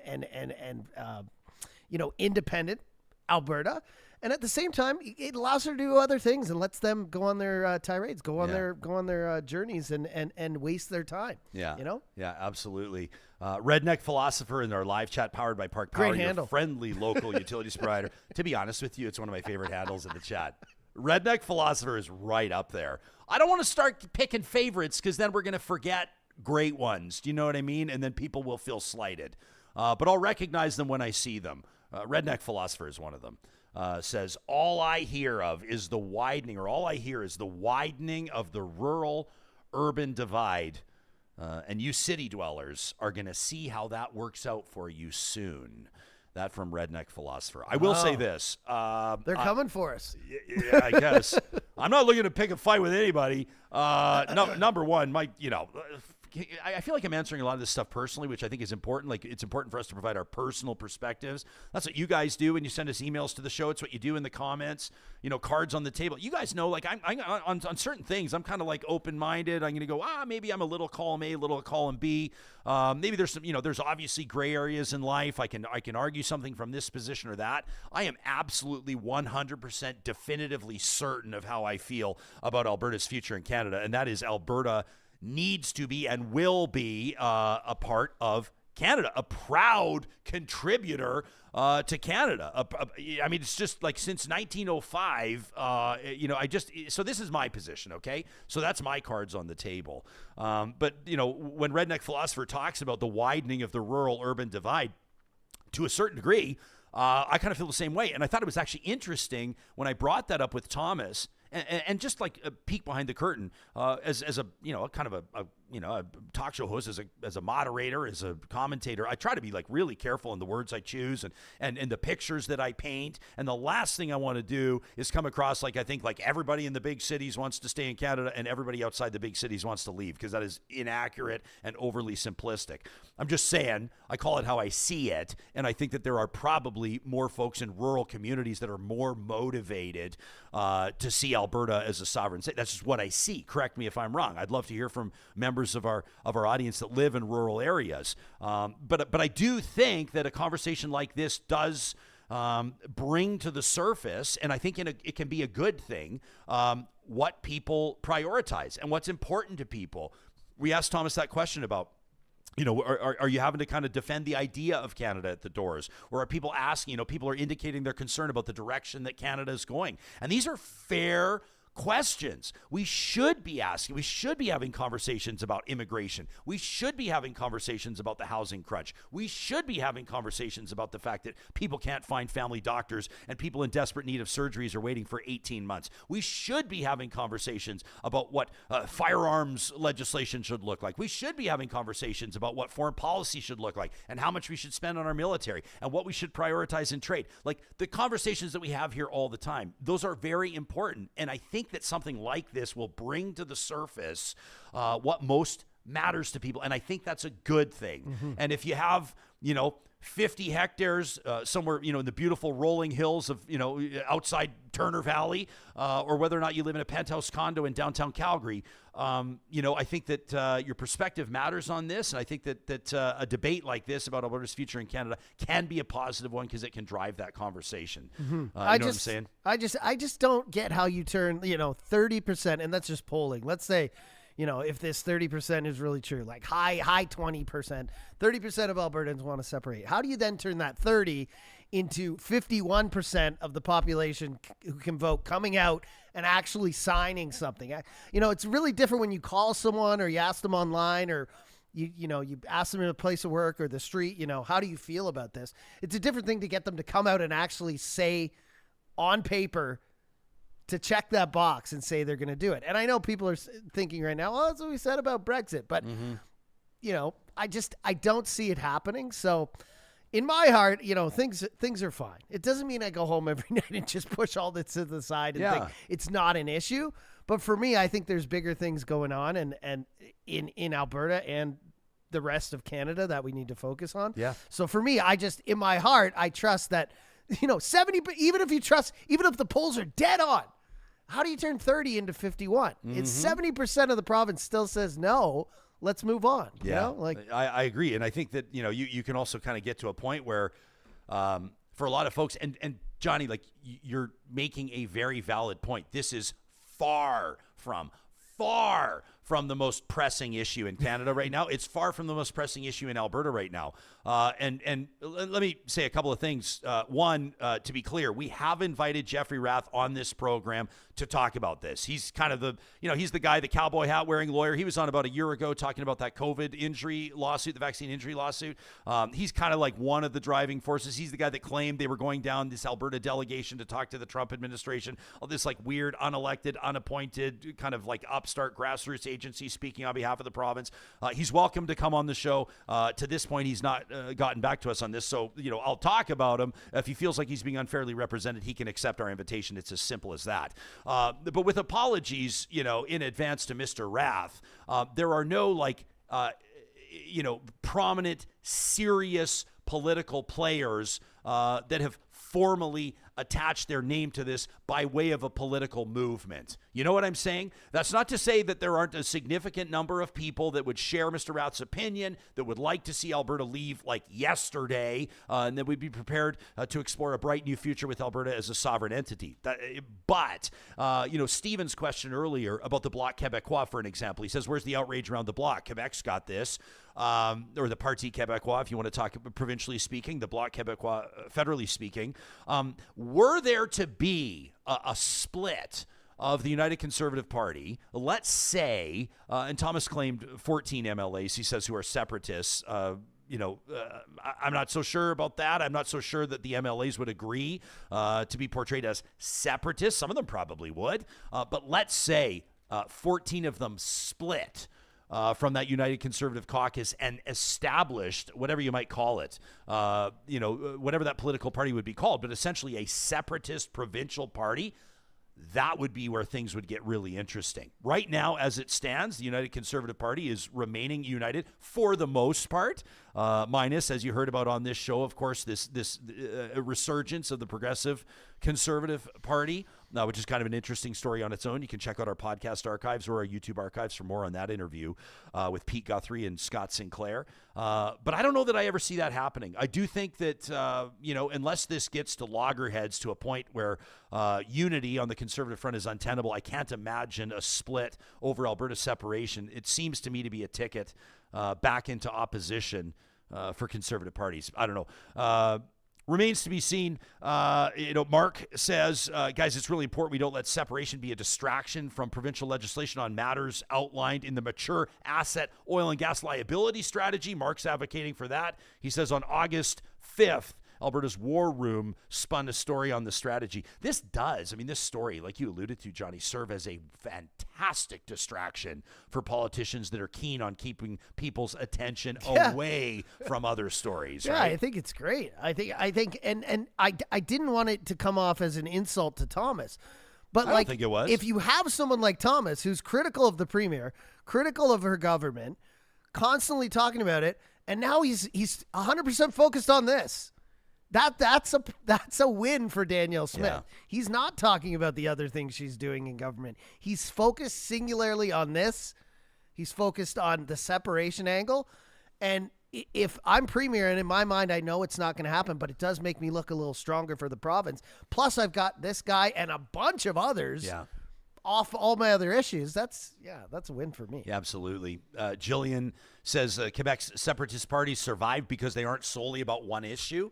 independent Alberta. And at the same time, it allows her to do other things and lets them go on their tirades, go on their journeys and waste their time. Yeah. Yeah, absolutely. Redneck Philosopher in our live chat powered by Park Power, Great handle. Your friendly local utilities provider. To be honest with you, it's one of my favorite handles in the chat. Redneck Philosopher is right up there. I don't want to start picking favorites because then we're going to forget great ones. Do you know what I mean? And then people will feel slighted. But I'll recognize them when I see them. Redneck Philosopher is one of them. Says, all I hear is the widening of the rural-urban divide, and you city dwellers are going to see how that works out for you soon. That from Redneck Philosopher. I will say this. They're coming for us. Yeah, I guess. I'm not looking to pick a fight with anybody. Number one, I feel like I'm answering a lot of this stuff personally, which I think is important. Like, it's important for us to provide our personal perspectives. That's what you guys do when you send us emails to the show. It's what you do in the comments, cards on the table. You guys know, like, I'm on certain things, I'm kind of like open-minded. I'm going to go, maybe I'm a little column A, a little column B. Maybe there's some, there's obviously gray areas in life. I can argue something from this position or that. I am absolutely 100% definitively certain of how I feel about Alberta's future in Canada, and that is Alberta needs to be and will be a part of Canada, a proud contributor to Canada. I mean, it's just like since 1905, so this is my position, okay? So that's my cards on the table. But, when Redneck Philosopher talks about the widening of the rural-urban divide, to a certain degree, I kind of feel the same way. And I thought it was actually interesting when I brought that up with Thomas, and just like a peek behind the curtain, as a kind of a talk show host, as a moderator, as a commentator, I try to be like really careful in the words I choose and the pictures that I paint. And the last thing I want to do is come across like I think like everybody in the big cities wants to stay in Canada and everybody outside the big cities wants to leave, because that is inaccurate and overly simplistic. I'm just saying, I call it how I see it, and I think that there are probably more folks in rural communities that are more motivated to see Alberta as a sovereign state. That's just what I see. Correct me if I'm wrong. I'd love to hear from members of our audience that live in rural areas. But I do think that a conversation like this does bring to the surface, and I think it can be a good thing, what people prioritize and what's important to people. We asked Thomas that question about, are you having to kind of defend the idea of Canada at the doors? Or are people asking, people are indicating their concern about the direction that Canada is going? And these are fair questions. We should be asking. We should be having conversations about immigration. We should be having conversations about the housing crunch. We should be having conversations about the fact that people can't find family doctors and people in desperate need of surgeries are waiting for 18 months. We should be having conversations about what firearms legislation should look like. We should be having conversations about what foreign policy should look like and how much we should spend on our military and what we should prioritize in trade. Like the conversations that we have here all the time, those are very important. And I think that something like this will bring to the surface what most matters to people. And I think that's a good thing. Mm-hmm. And if you have, 50 hectares somewhere, in the beautiful rolling hills of, outside Turner Valley, or whether or not you live in a penthouse condo in downtown Calgary, I think that your perspective matters on this. And I think that a debate like this about Alberta's future in Canada can be a positive one because it can drive that conversation. Mm-hmm. Know what I'm saying? I just don't get how you turn, 30%, and that's just polling. Let's say, if this 30% is really true, like high 20%, 30% of Albertans want to separate. How do you then turn that 30 into 51% of the population who can vote coming out and actually signing something? It's really different when you call someone or you ask them online or you ask them in a place of work or the street, how do you feel about this? It's a different thing to get them to come out and actually say on paper to check that box and say they're going to do it. And I know people are thinking right now, well, that's what we said about Brexit. But, I don't see it happening. So in my heart, things are fine. It doesn't mean I go home every night and just push all this to the side and think it's not an issue. But for me, I think there's bigger things going on and in Alberta and the rest of Canada that we need to focus on. Yeah. So for me, in my heart, I trust that, 70, even if the polls are dead on, how do you turn 30 into 51? Mm-hmm. It's 70% of the province still says no. Let's move on. Yeah, I agree. And I think that, you can also kind of get to a point where for a lot of folks, and Johnny, like you're making a very valid point. This is far from the most pressing issue in Canada right now. It's far from the most pressing issue in Alberta right now. And let me say a couple of things. One, to be clear, we have invited Jeffrey Rath on this program to talk about this. He's kind of he's the guy, the cowboy hat wearing lawyer. He was on about a year ago talking about that COVID injury lawsuit, the vaccine injury lawsuit. He's kind of like one of the driving forces. He's the guy that claimed they were going down this Alberta delegation to talk to the Trump administration. All this like weird, unelected, unappointed, kind of like upstart grassroots agency speaking on behalf of the province. He's welcome to come on the show. To this point, he's not gotten back to us on this. So, I'll talk about him. If he feels like he's being unfairly represented, he can accept our invitation. It's as simple as that. But with apologies, in advance to Mr. Rath, there are no like prominent, serious political players that have formally attached their name to this by way of a political movement. You know what I'm saying? That's not to say that there aren't a significant number of people that would share Mr. Routh's opinion, that would like to see Alberta leave like yesterday, and that would be prepared to explore a bright new future with Alberta as a sovereign entity. But Stephen's question earlier about the Bloc Québécois, for an example, he says, where's the outrage around the Bloc? Quebec's got this. Or the Parti Québécois, if you want to talk provincially speaking, the Bloc Québécois, federally speaking. Were there to be a split of the United Conservative Party, let's say, and Thomas claimed 14 MLAs, he says, who are separatists. I'm not so sure about that. I'm not so sure that the MLAs would agree to be portrayed as separatists. Some of them probably would. But let's say 14 of them split from that United Conservative Caucus and established whatever you might call it, whatever that political party would be called, but essentially a separatist provincial party. That would be where things would get really interesting. Right now, as it stands, the United Conservative Party is remaining united for the most part, minus, as you heard about on this show, of course, this resurgence of the Progressive Conservative Party, which is kind of an interesting story on its own. You can check out our podcast archives or our YouTube archives for more on that interview with Pete Guthrie and Scott Sinclair. But I don't know that I ever see that happening. I do think that, unless this gets to loggerheads to a point where unity on the Conservative front is untenable, I can't imagine a split over Alberta separation. It seems to me to be a ticket back into opposition for Conservative parties. I don't know. Remains to be seen. Mark says, guys, it's really important we don't let separation be a distraction from provincial legislation on matters outlined in the mature asset oil and gas liability strategy. Mark's advocating for that. He says on August 5th, Alberta's War Room spun a story on the strategy. This story, like you alluded to, Johnny, serve as a fantastic distraction for politicians that are keen on keeping people's attention away from other stories. Yeah, right? I think it's great. I think, and I didn't want it to come off as an insult to Thomas. But I don't think it was. If you have someone like Thomas who's critical of the Premier, critical of her government, constantly talking about it, and now he's 100% focused on this. That's a win for Danielle Smith. Yeah. He's not talking about the other things she's doing in government. He's focused singularly on this. He's focused on the separation angle. And if I'm Premier, and in my mind, I know it's not going to happen, but it does make me look a little stronger for the province. Plus, I've got this guy and a bunch of others off all my other issues. That's a win for me. Yeah, absolutely. Jillian says Quebec's separatist parties survive because they aren't solely about one issue.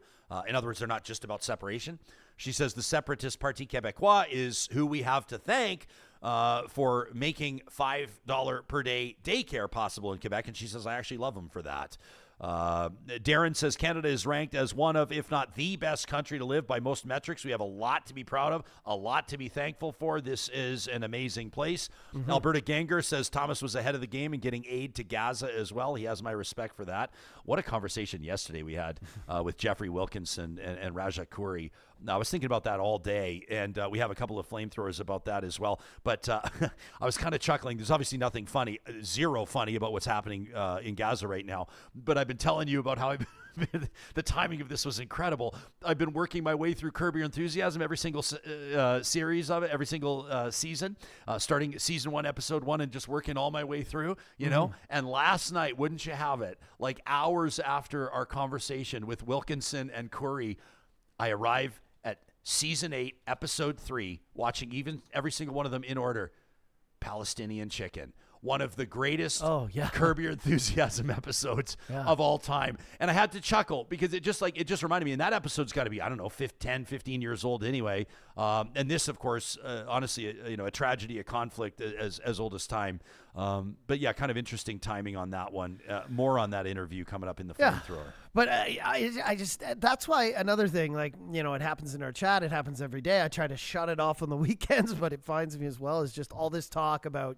In other words, they're not just about separation. She says the separatist Parti Québécois is who we have to thank for making $5 per day daycare possible in Quebec. And she says, I actually love them for that. Darren says Canada is ranked as one of, if not the best country to live by most metrics. We have a lot to be proud of, a lot to be thankful for. This is an amazing place. Mm-hmm. Alberta Ganger says Thomas was ahead of the game in getting aid to Gaza as well. He has my respect for that. What a conversation yesterday we had with Jeffrey Wilkinson and Raja Khoury. I was thinking about that all day, and we have a couple of flamethrowers about that as well. But I was kind of chuckling. There's obviously nothing funny, zero funny about what's happening in Gaza right now. But I've been telling you about how the timing of this was incredible. I've been working my way through Curb Your Enthusiasm, every single series of it, every single season, starting season 1, episode 1, and just working all my way through, you know? And last night, wouldn't you have it, like hours after our conversation with Wilkinson and Khoury, I arrive at season 8, episode 3, watching every single one of them in order. Palestinian Chicken. One of the greatest Curb Your Enthusiasm episodes of all time. And I had to chuckle because it just reminded me, and that episode's got to be, 10, 15 years old anyway. And this, of course, honestly, a tragedy, a conflict as old as time. But yeah, kind of interesting timing on that one. More on that interview coming up in the flamethrower. But I just, that's why another thing, it happens in our chat. It happens every day. I try to shut it off on the weekends, but it finds me as well. Is just all this talk about,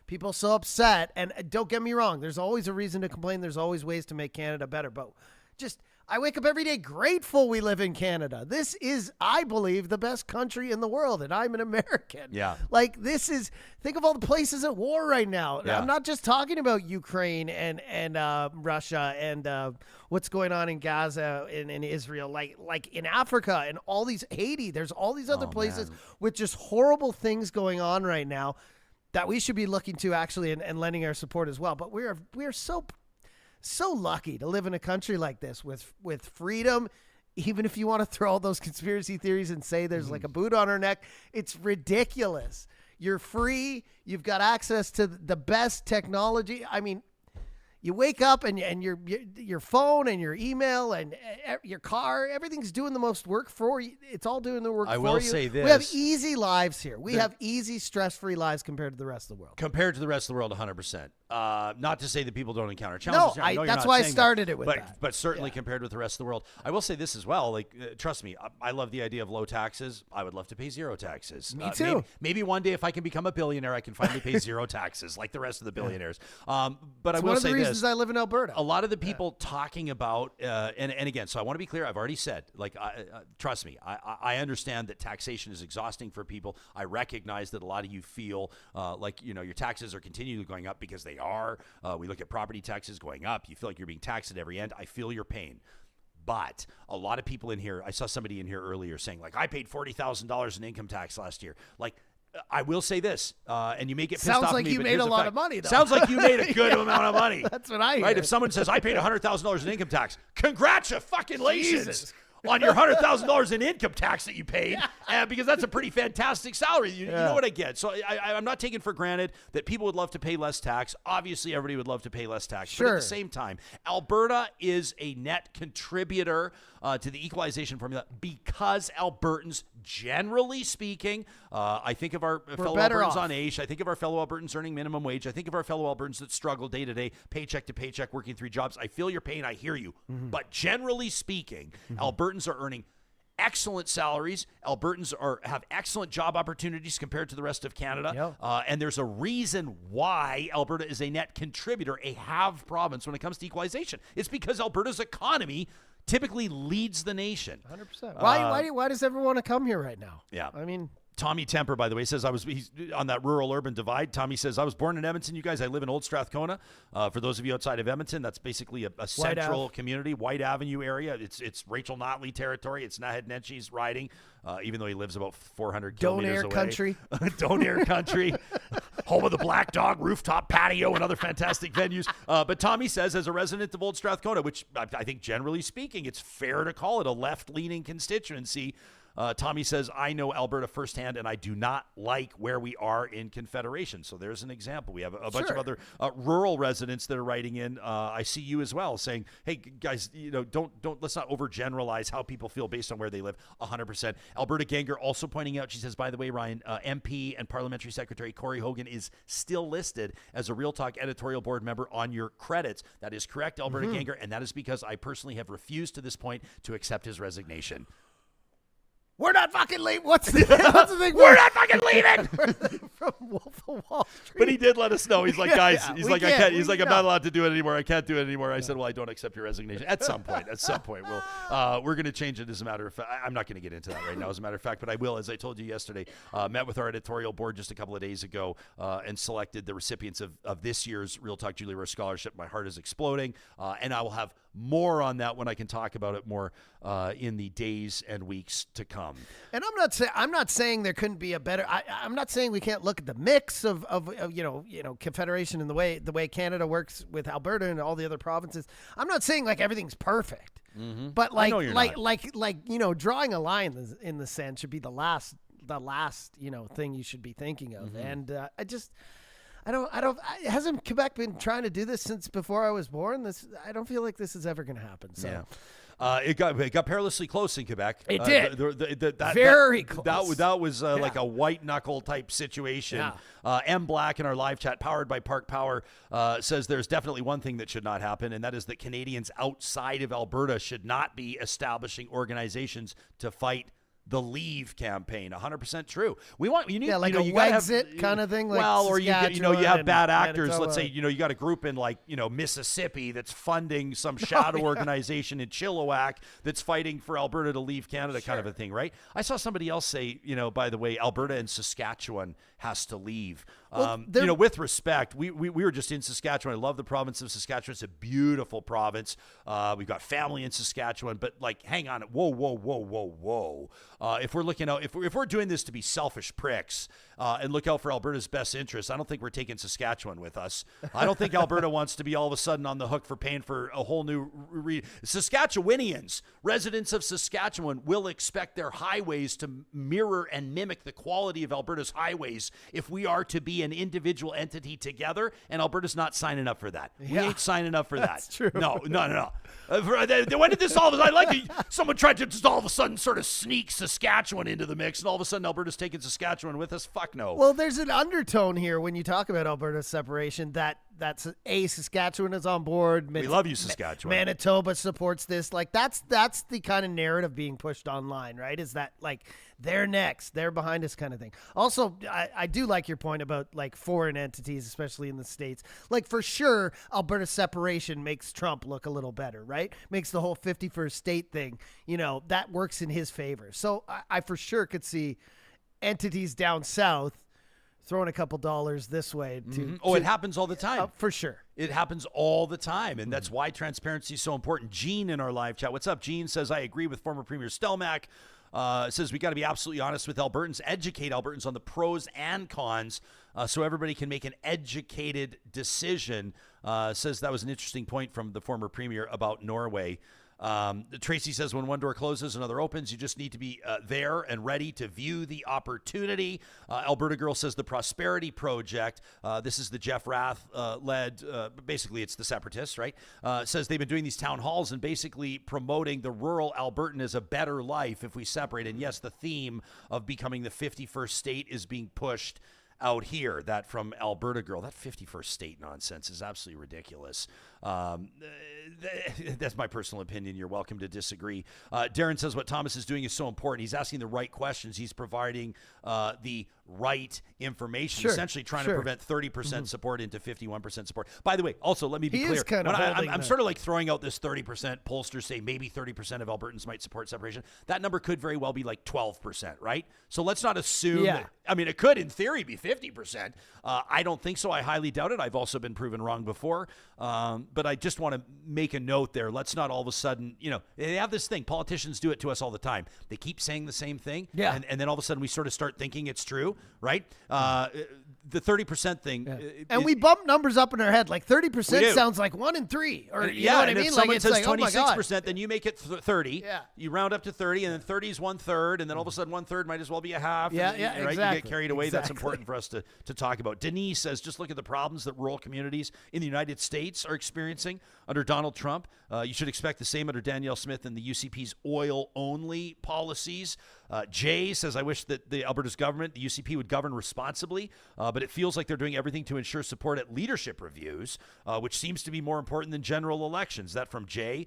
people so upset. And don't get me wrong, there's always a reason to complain. There's always ways to make Canada better. But just I wake up every day grateful we live in Canada. This is, I believe, the best country in the world, and I'm an American. Yeah. Like, think of all the places at war right now. Yeah. I'm not just talking about Ukraine and Russia and what's going on in Gaza and in Israel, like in Africa and all these, Haiti. There's all these other places with just horrible things going on right now that we should be looking to actually and lending our support as well. But we are so lucky to live in a country like this with freedom. Even if you want to throw all those conspiracy theories and say there's like a boot on our neck, it's ridiculous. You're free. You've got access to the best technology. I mean, you wake up and your phone and your email and your car, everything's doing the most work for you. It's all doing the work for you. I will say this. We have easy lives here. We have easy, stress-free lives compared to the rest of the world. Compared to the rest of the world, 100%. Not to say that people don't encounter challenges. No, that's why I started it with that. But certainly compared with the rest of the world. I will say this as well. Like, trust me, I love the idea of low taxes. I would love to pay zero taxes. Me too. Maybe one day if I can become a billionaire, I can finally pay zero taxes like the rest of the billionaires. But I will say this. One of the reasons I live in Alberta. A lot of the people talking about, and again, so I want to be clear. I've already said, like, trust me, I understand that taxation is exhausting for people. I recognize that a lot of you feel like, your taxes are continually going up because they are. We look at property taxes going up. You feel like you're being taxed at every end. I feel your pain. But a lot of people in here, I saw somebody in here earlier saying, like, I paid $40,000 in income tax last year. Like, I will say this, and you may get pissed off at me. Sounds like you made a lot of money, though. Sounds like you made a good amount of money. That's what I hear. Right? If someone says, I paid $100,000 in income tax, congratulations on your $100,000 in income tax that you paid, because that's a pretty fantastic salary. You know what I get. So I'm not taking for granted that people would love to pay less tax. Obviously, everybody would love to pay less tax. Sure. But at the same time, Alberta is a net contributor to the equalization formula because Albertans, generally speaking, I think of our fellow Albertans on AISH. I think of our fellow Albertans earning minimum wage. I think of our fellow Albertans that struggle day to day, paycheck to paycheck, working 3 jobs. I feel your pain. I hear you. But generally speaking, Albertans are earning excellent salaries. Albertans have excellent job opportunities compared to the rest of Canada. And there's a reason why Alberta is a net contributor, a have province when it comes to equalization. It's because Alberta's economy typically leads the nation. 100%. Why does everyone want to come here right now? Yeah. I mean, Tommy Temper, by the way, says he's on that rural-urban divide. Tommy says, I was born in Edmonton, you guys. I live in Old Strathcona. For those of you outside of Edmonton, that's basically a central community, White Avenue area. It's Rachel Notley territory. It's Naheed Nenshi's riding, even though he lives about 400 kilometers away. Country. Donair Country. Home of the Black Dog, rooftop patio, and other fantastic venues. But Tommy says, as a resident of Old Strathcona, which I think generally speaking, it's fair to call it a left-leaning constituency, Tommy says, I know Alberta firsthand, and I do not like where we are in Confederation. So there's an example. We have a bunch of other rural residents that are writing in. I see you as well saying, hey, guys, don't let's not overgeneralize how people feel based on where they live. 100%. Alberta Ganger also pointing out, she says, by the way, Ryan, MP and Parliamentary Secretary Corey Hogan is still listed as a Real Talk editorial board member on your credits. That is correct, Alberta Ganger, and that is because I personally have refused to this point to accept his resignation. We're not fucking leaving. What's the thing? We're not fucking leaving. From Wolf of Wall Street. But he did let us know. He's like, guys, he's like, I can't. He's like, I'm not allowed to do it anymore. I can't do it anymore. I said, well, I don't accept your resignation. At some point, we're going to change it. As a matter of fact, I'm not going to get into that right now. As a matter of fact, but I will. As I told you yesterday, met with our editorial board just a couple of days ago and selected the recipients of this year's Real Talk Julie Rohr Scholarship. My heart is exploding, and I will have more on that when I can talk about it more in the days and weeks to come. And I'm not saying there couldn't be a better. I'm not saying we can't look at the mix of Confederation and the way Canada works with Alberta and all the other provinces. I'm not saying like everything's perfect, but drawing a line in the sand should be the last thing you should be thinking of. And hasn't Quebec been trying to do this since before I was born? I don't feel like this is ever going to happen. So. Yeah. It got perilously close in Quebec. It did. Very close. That was like a white knuckle type situation. Yeah. M. Black in our live chat, powered by Park Power, says there's definitely one thing that should not happen, and that is that Canadians outside of Alberta should not be establishing organizations to fight the Leave campaign. 100% true. We want you need like you gotta have Wexit kind of thing. Like or you have Saskatchewan bad and actors. Manitoba. Let's say you got a group in like Mississippi that's funding some shadow organization in Chilliwack that's fighting for Alberta to leave Canada, kind of a thing, right? I saw somebody else say, by the way, Alberta and Saskatchewan has to leave. With respect, we were just in Saskatchewan. I love the province of Saskatchewan. It's a beautiful province. We've got family in Saskatchewan, but like, hang on, whoa. If we're looking out, if we're doing this to be selfish pricks and look out for Alberta's best interests, I don't think we're taking Saskatchewan with us. I don't think Alberta wants to be all of a sudden on the hook for paying for a whole new. Saskatchewanians, residents of Saskatchewan, will expect their highways to mirror and mimic the quality of Alberta's highways if we are to be an individual entity together, and Alberta's not signing up for that. We ain't signing up for that. That's true. No. When did this all of a sudden, I like someone tried to just all of a sudden sort of sneak Saskatchewan into the mix, and all of a sudden Alberta's taking Saskatchewan with us? Fuck no. Well, there's an undertone here when you talk about Alberta's separation that's Saskatchewan is on board. We love you, Saskatchewan. Manitoba supports this. Like that's the kind of narrative being pushed online, right? Is that like they're next, they're behind us kind of thing. Also, I do like your point about like foreign entities, especially in the States. Like for sure, Alberta separation makes Trump look a little better, right? Makes the whole 51st state thing, that works in his favor. So I for sure could see entities down south throwing a couple dollars this way to it happens all the time. For sure. It happens all the time, and that's why transparency is so important. Gene in our live chat. What's up? Gene says, I agree with former Premier Stelmach. Says we got to be absolutely honest with Albertans, educate Albertans on the pros and cons so everybody can make an educated decision. Says that was an interesting point from the former Premier about Norway. Tracy says when one door closes, another opens. You just need to be there and ready to view the opportunity. Alberta Girl says the Prosperity Project. This is the Jeff Rath led, basically it's the separatists, right? Says they've been doing these town halls and basically promoting the rural Albertan as a better life if we separate. And yes, the theme of becoming the 51st state is being pushed out here. That from Alberta Girl. That 51st state nonsense is absolutely ridiculous. That's my personal opinion. You're welcome to disagree. Darren says what Thomas is doing is so important. He's asking the right questions. He's providing the right information, essentially trying to prevent 30% support into 51% support. By the way, also, let me be clear. I'm sort of like throwing out this 30%. Pollsters say maybe 30% of Albertans might support separation. That number could very well be like 12%, right? So let's not assume that, it could in theory be 50%. I don't think so. I highly doubt it. I've also been proven wrong before. But I just want to make a note there. Let's not all of a sudden, they have this thing. Politicians do it to us all the time. They keep saying the same thing. Yeah. And then all of a sudden we sort of start thinking it's true, right? The 30% thing. Yeah. And we bump numbers up in our head. Like 30% sounds like 1 in 3. Or you know what I mean? If someone says like 26%, then you make it 30. Yeah. You round up to 30, and then 30 is 1/3, and then all of a sudden 1/3 might as well be a half. Yeah, right? exactly. You get carried away. That's important for us to talk about. Denise says, just look at the problems that rural communities in the United States are experiencing under Donald Trump. You should expect the same under Danielle Smith and the UCP's oil-only policies. Jay says, I wish that the Alberta's government, the UCP, would govern responsibly, but it feels like they're doing everything to ensure support at leadership reviews, which seems to be more important than general elections. That from Jay.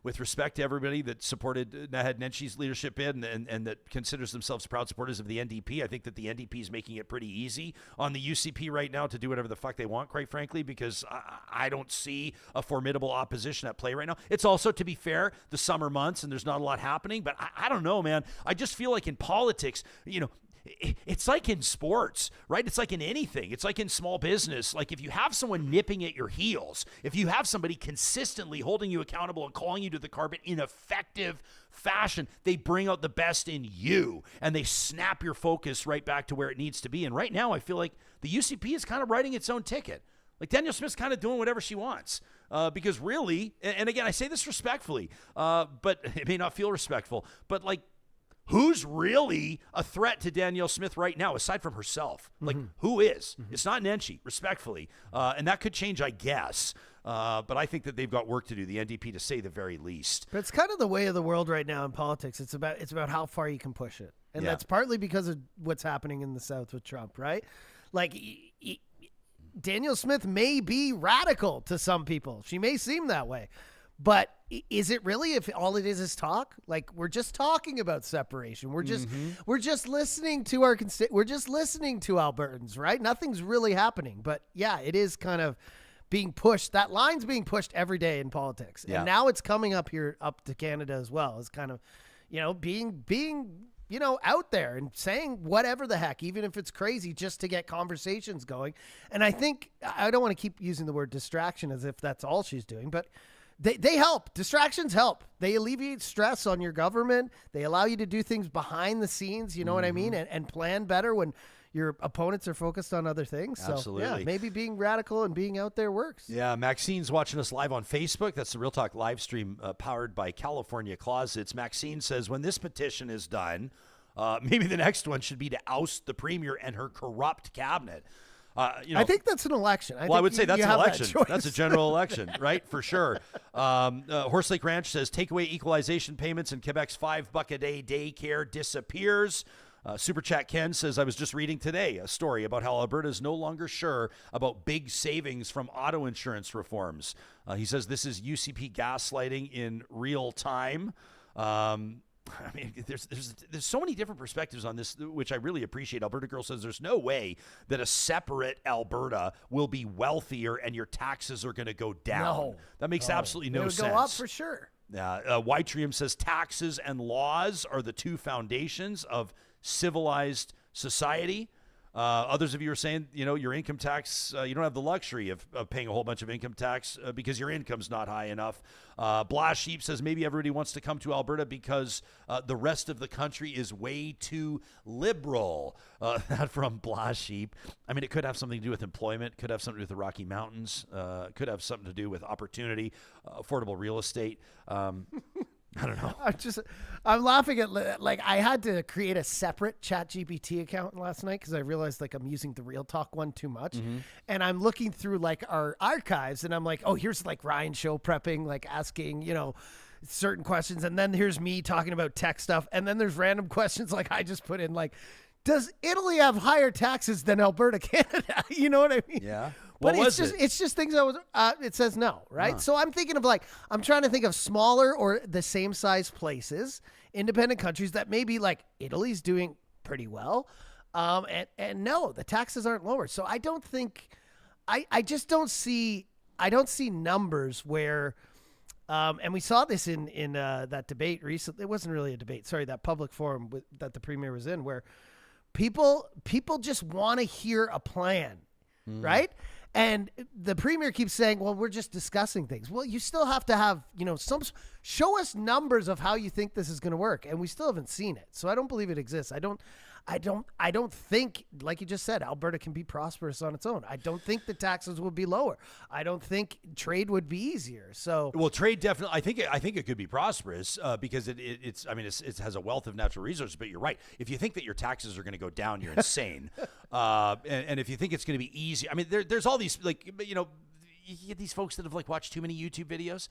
With respect to everybody that supported Naheed Nenshi's leadership bid and that considers themselves proud supporters of the NDP, I think that the NDP is making it pretty easy on the UCP right now to do whatever the fuck they want, quite frankly, because I don't see a formidable opposition at play right now. It's also, to be fair, the summer months and there's not a lot happening, but I don't know, man. I just feel like in politics, it's like in sports, right? It's like in anything. It's like in small business. Like if you have someone nipping at your heels, if you have somebody consistently holding you accountable and calling you to the carpet in effective fashion, they bring out the best in you and they snap your focus right back to where it needs to be. And right now I feel like the UCP is kind of writing its own ticket. Like Danielle Smith's kind of doing whatever she wants. Because really, and again, I say this respectfully, but it may not feel respectful, but like, who's really a threat to Danielle Smith right now, aside from herself? Like, who is? It's not Nenshi, respectfully. And that could change, I guess. But I think that they've got work to do, the NDP, to say the very least. But it's kind of the way of the world right now in politics. It's about how far you can push it. And that's partly because of what's happening in the South with Trump, right? Like, Danielle Smith may be radical to some people. She may seem that way. But is it really, if all it is talk? Like, we're just talking about separation. We're just listening to we're just listening to Albertans, right? Nothing's really happening. But yeah, it is kind of being pushed. That line's being pushed every day in politics. Yeah. And now it's coming up to Canada as well. It's kind of, being out there and saying whatever the heck, even if it's crazy, just to get conversations going. And I think, I don't want to keep using the word distraction as if that's all she's doing, but they help. Distractions help. They alleviate stress on your government. They allow you to do things behind the scenes, you know what I mean? And plan better when your opponents are focused on other things. Absolutely. So yeah, maybe being radical and being out there works. Yeah, Maxine's watching us live on Facebook. That's the Real Talk live stream powered by California Closets. Maxine says, when this petition is done, maybe the next one should be to oust the Premier and her corrupt cabinet. I think that's an election. I would say that's an election. That's a general election, right? For sure. Horse Lake Ranch says, take away equalization payments and Quebec's $5 a day daycare disappears. Super Chat Ken says, I was just reading today a story about how Alberta is no longer sure about big savings from auto insurance reforms. He says this is UCP gaslighting in real time. I mean, there's so many different perspectives on this, which I really appreciate. Alberta Girl says there's no way that a separate Alberta will be wealthier and your taxes are going to go down. No. That makes absolutely no sense. It'll go up for sure. Whitrium says taxes and laws are the two foundations of civilized society. Others of you are saying, your income tax, you don't have the luxury of paying a whole bunch of income tax because your income's not high enough. Blast Sheep says maybe everybody wants to come to Alberta because the rest of the country is way too liberal. That from Blast Sheep. I mean, it could have something to do with employment, could have something to do with the Rocky Mountains, could have something to do with opportunity, affordable real estate. I don't know. I'm laughing at, like, I had to create a separate ChatGPT account last night because I realized, like, I'm using the Real Talk one too much. And I'm looking through, like, our archives and I'm like, oh, here's, like, Ryan show prepping, like, asking, certain questions. And then here's me talking about tech stuff. And then there's random questions, like, I just put in, like, does Italy have higher taxes than Alberta, Canada? You know what I mean? Yeah. But it's just things it says no, right? Huh. So I'm thinking of, like, I'm trying to think of smaller or the same size places, independent countries that maybe, like, Italy's doing pretty well. And no, the taxes aren't lower. So I don't think, I just don't see numbers where, and we saw this in that debate recently. It wasn't really a debate. Sorry, that public forum that the Premier was in, where people just want to hear a plan, right? And the Premier keeps saying, well, we're just discussing things. Well, you still have to have, show us numbers of how you think this is going to work. And we still haven't seen it. So I don't believe it exists. I don't think, like you just said, Alberta can be prosperous on its own. I don't think the taxes would be lower. I don't think trade would be easier. So, well, trade definitely. I think it could be prosperous because it has a wealth of natural resources. But you're right. If you think that your taxes are going to go down, you're insane. And if you think it's going to be easy, I mean, there's all these, like, you get these folks that have, like, watched too many YouTube videos.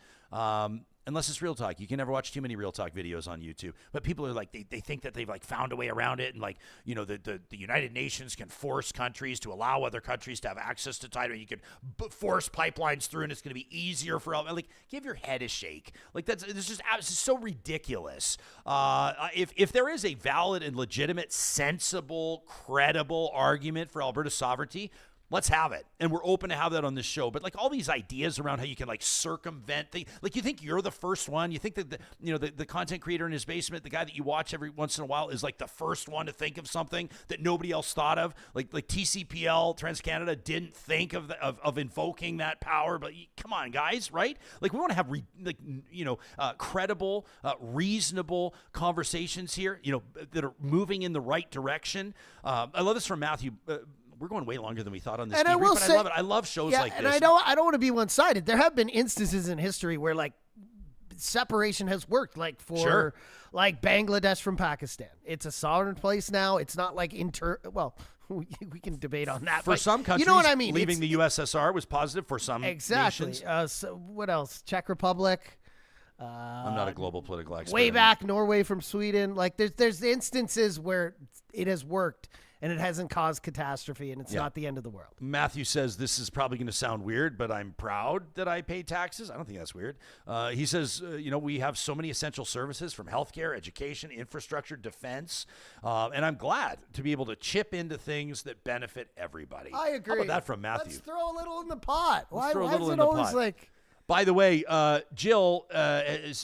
Unless it's Real Talk. You can never watch too many Real Talk videos on YouTube. But people are like, they think that they've, like, found a way around it. And, like, the United Nations can force countries to allow other countries to have access to title. You could force pipelines through and it's going to be easier for all. Like, give your head a shake. Like, this is so ridiculous. If there is a valid and legitimate, sensible, credible argument for Alberta's sovereignty, let's have it. And we're open to have that on this show. But, like, all these ideas around how you can, like, circumvent things. Like, you think you're the first one. You think that, the content creator in his basement, the guy that you watch every once in a while, is, like, the first one to think of something that nobody else thought of. Like TCPL, TransCanada, didn't think of invoking that power. But come on, guys, right? Like, we want to have, credible, reasonable conversations here, that are moving in the right direction. I love this from Matthew. We're going way longer than we thought on this. And I will say, I love it. I love shows like this. And I don't want to be one-sided. There have been instances in history where, like, separation has worked, like for like Bangladesh from Pakistan. It's a sovereign place now. It's not like we can debate on that. For some countries, you know what I mean? Leaving the USSR was positive for some nations. So what else? Czech Republic. I'm not a global political expert. Way back, Norway from Sweden. Like, there's instances where it has worked. and it hasn't caused catastrophe, and it's Yeah. not the end of the world. Matthew says this is probably going to sound weird, but I'm proud that I pay taxes. I don't think that's weird. He says, we have so many essential services from healthcare, education, infrastructure, defense, and I'm glad to be able to chip into things that benefit everybody. I agree. How about that from Matthew? Let's throw a little in the pot. Why throw a is little it in the always pot. like... By the way, Jill,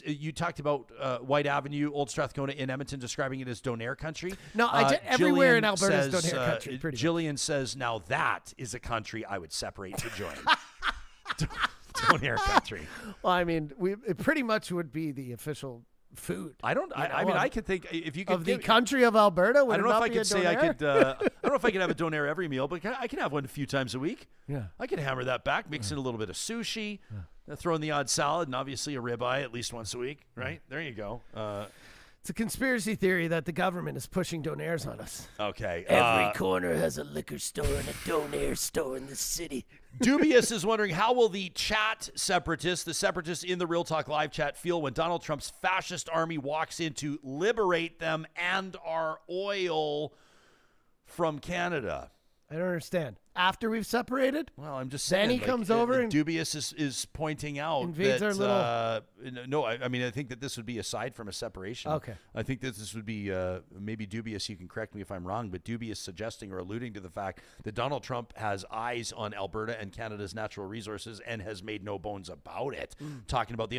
you talked about White Avenue, Old Strathcona in Edmonton, describing it as donair country. No, everywhere in Jillian Alberta is says, donair country. Pretty much. Jillian says, now that is a country I would separate to join. Donair country. Well, I mean, it pretty much would be the official food. I mean, I could think if you could Of the country of Alberta, would I don't it know if not I be a could say I donair? could. I don't know if I could have a donair every meal, but I can have one a few times a week. Yeah. I can hammer that back, mix in a little bit of sushi, throw in the odd salad, and obviously a ribeye at least once a week. Right there, you go. It's a conspiracy theory that the government is pushing donairs on us. Okay. Every corner has a liquor store and a donair store in the city. Dubious is wondering, how will the the separatists in the Real Talk live chat feel when Donald Trump's fascist army walks in to liberate them and our oil from Canada? I don't understand. After we've separated? Well, I'm just Then saying. he comes over and Dubious is pointing out invades that, our no, I mean, I think that this would be aside from a separation. Okay. I think that this would be maybe Dubious. You can correct me if I'm wrong, but Dubious suggesting or alluding to the fact that Donald Trump has eyes on Alberta and Canada's natural resources and has made no bones about it. Talking about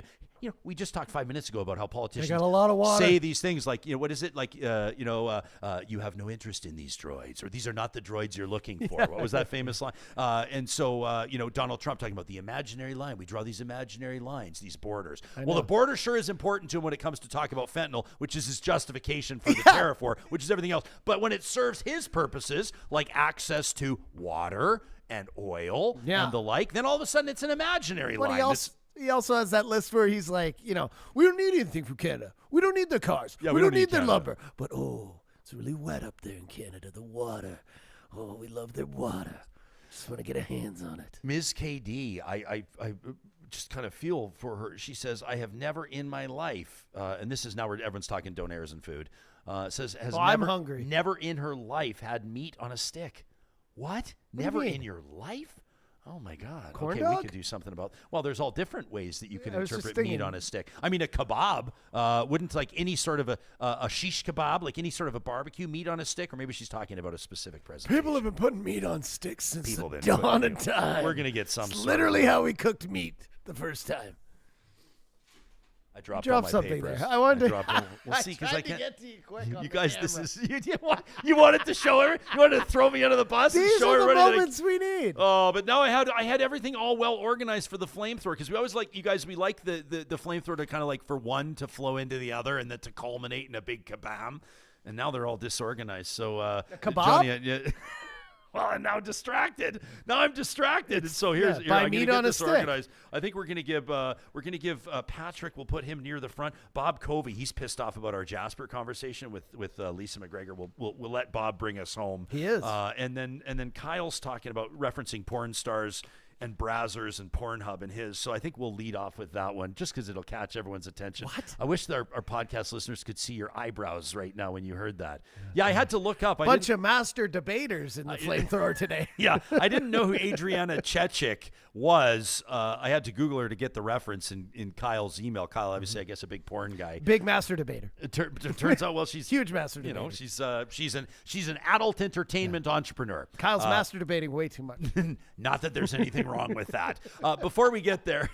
we just talked 5 minutes ago about how politicians got a lot of water. say these things like, what is it? Like, you have no interest in these droids, or these are not the droids you're looking for. What was that famous line? And so, Donald Trump talking about the imaginary line. We draw these imaginary lines, these borders. Well, the border sure is important to him when it comes to talk about fentanyl, which is his justification for the tariff war, which is everything else. But when it serves his purposes, like access to water and oil and the like, then all of a sudden it's an imaginary But line. he also has that list where he's like, we don't need anything from Canada. We don't need their cars. Yeah, we don't need their Canada. lumber. But, it's really wet up there in Canada, the water. Oh, we love their water. Just want to get our hands on it. Ms. KD, I just kind of feel for her. She says, I have never in my life, and this is now where everyone's talking donairs and food, says, I'm hungry. Never in her life had meat on a stick. What? Never in your life? Oh, my God. Corn okay, dog? we could do something about... Well, there's all different ways that you can I was just interpret meat thinking- on a stick. I mean, a kebab, wouldn't like any sort of a shish kebab, like any sort of a barbecue meat on a stick, or maybe she's talking about a specific presentation. People have been putting meat on sticks since People the have been dawn putting of time. We're going to get some It's sort literally of- how we cooked meat the first time. I dropped Drop all my something papers. there. I wanted to dropped all- We'll see, because I tried to can't... get to you quick on You the guys, this camera. is you wanted to show everyone. You wanted to throw me under the bus and These show are the everybody. that moments we need. Oh, but now I had everything all well organized for the flamethrower, because we always like, you guys, we like the flamethrower to kind of like for one to flow into the other and then to culminate in a big kabam. And now they're all disorganized. So kebab? Johnny, well, I'm now distracted. Now I'm distracted. And so here, by I'm meat gonna on get a this stick. organized. I think we're gonna give Patrick. We'll put him near the front. Bob Covey, he's pissed off about our Jasper conversation with Lisa McGregor. We'll let Bob bring us home. He is. And then Kyle's talking about referencing porn stars and Brazzers and Pornhub and his. So I think we'll lead off with that one just because it'll catch everyone's attention. What? I wish our podcast listeners could see your eyebrows right now when you heard that. Yeah, I had to look up. Bunch of master debaters in the flamethrower today. Yeah, I didn't know who Adriana Chechik was. I had to Google her to get the reference in Kyle's email. Kyle, obviously, I guess a big porn guy. Big master debater. It turns out, well, she's Huge master debater. she's an adult entertainment entrepreneur. Kyle's master debating way too much. Not that there's anything wrong with that. Before we get there,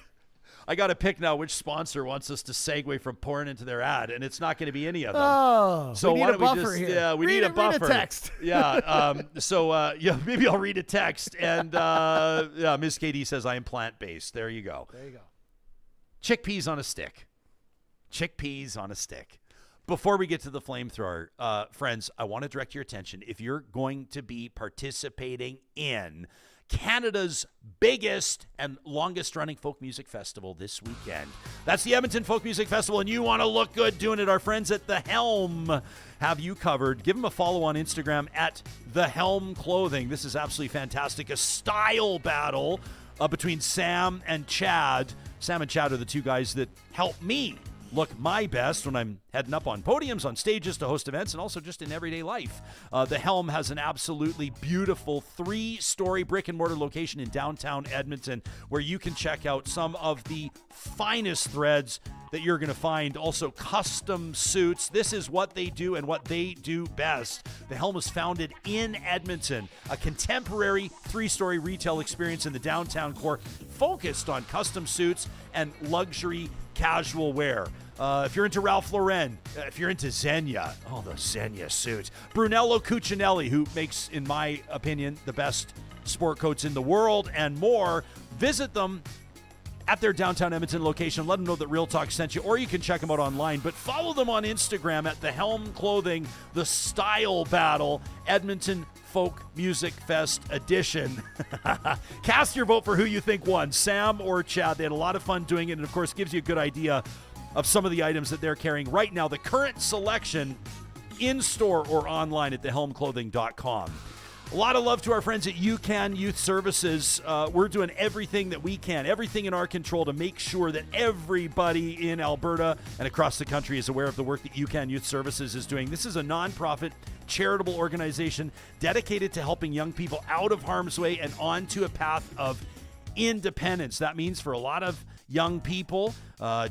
I got to pick now which sponsor wants us to segue from porn into their ad, and it's not going to be any of them. Oh, So we need why a don't we buffer just here. yeah, we Read need a it, buffer. Read a text. Yeah. Maybe I'll read a text. And Ms. KD says I am plant-based. There you go. There you go. Chickpeas on a stick. Chickpeas on a stick. Before we get to the flamethrower, friends, I want to direct your attention. If you're going to be participating in Canada's biggest and longest running folk music festival this weekend. That's the Edmonton Folk Music Festival, and you want to look good doing it. Our friends at The Helm have you covered. Give them a follow on Instagram at The Helm Clothing. This is absolutely fantastic. A style battle between Sam and Chad. Sam and Chad are the two guys that help me look my best when I'm heading up on podiums, on stages to host events, and also just in everyday life. The Helm has an absolutely beautiful 3-story brick-and-mortar location in downtown Edmonton where you can check out some of the finest threads that you're going to find. Also, custom suits. This is what they do and what they do best. The Helm was founded in Edmonton, a contemporary 3-story retail experience in the downtown core focused on custom suits and luxury casual wear. If you're into Ralph Lauren, if you're into Xenia, the Xenia suits. Brunello Cucinelli, who makes, in my opinion, the best sport coats in the world, and more. Visit them at their downtown Edmonton location. Let them know that Real Talk sent you, or you can check them out online. But follow them on Instagram at The Helm Clothing, The Style Battle, Edmonton Folk Music Fest Edition. Cast your vote for who you think won, Sam or Chad. They had a lot of fun doing it, and of course gives you a good idea of some of the items that they're carrying right now. The current selection in store or online at thehelmclothing.com. A lot of love to our friends at UCAN Youth Services. We're doing everything that we can, everything in our control to make sure that everybody in Alberta and across the country is aware of the work that UCAN Youth Services is doing. This is a nonprofit charitable organization dedicated to helping young people out of harm's way and onto a path of independence. That means for a lot of young people,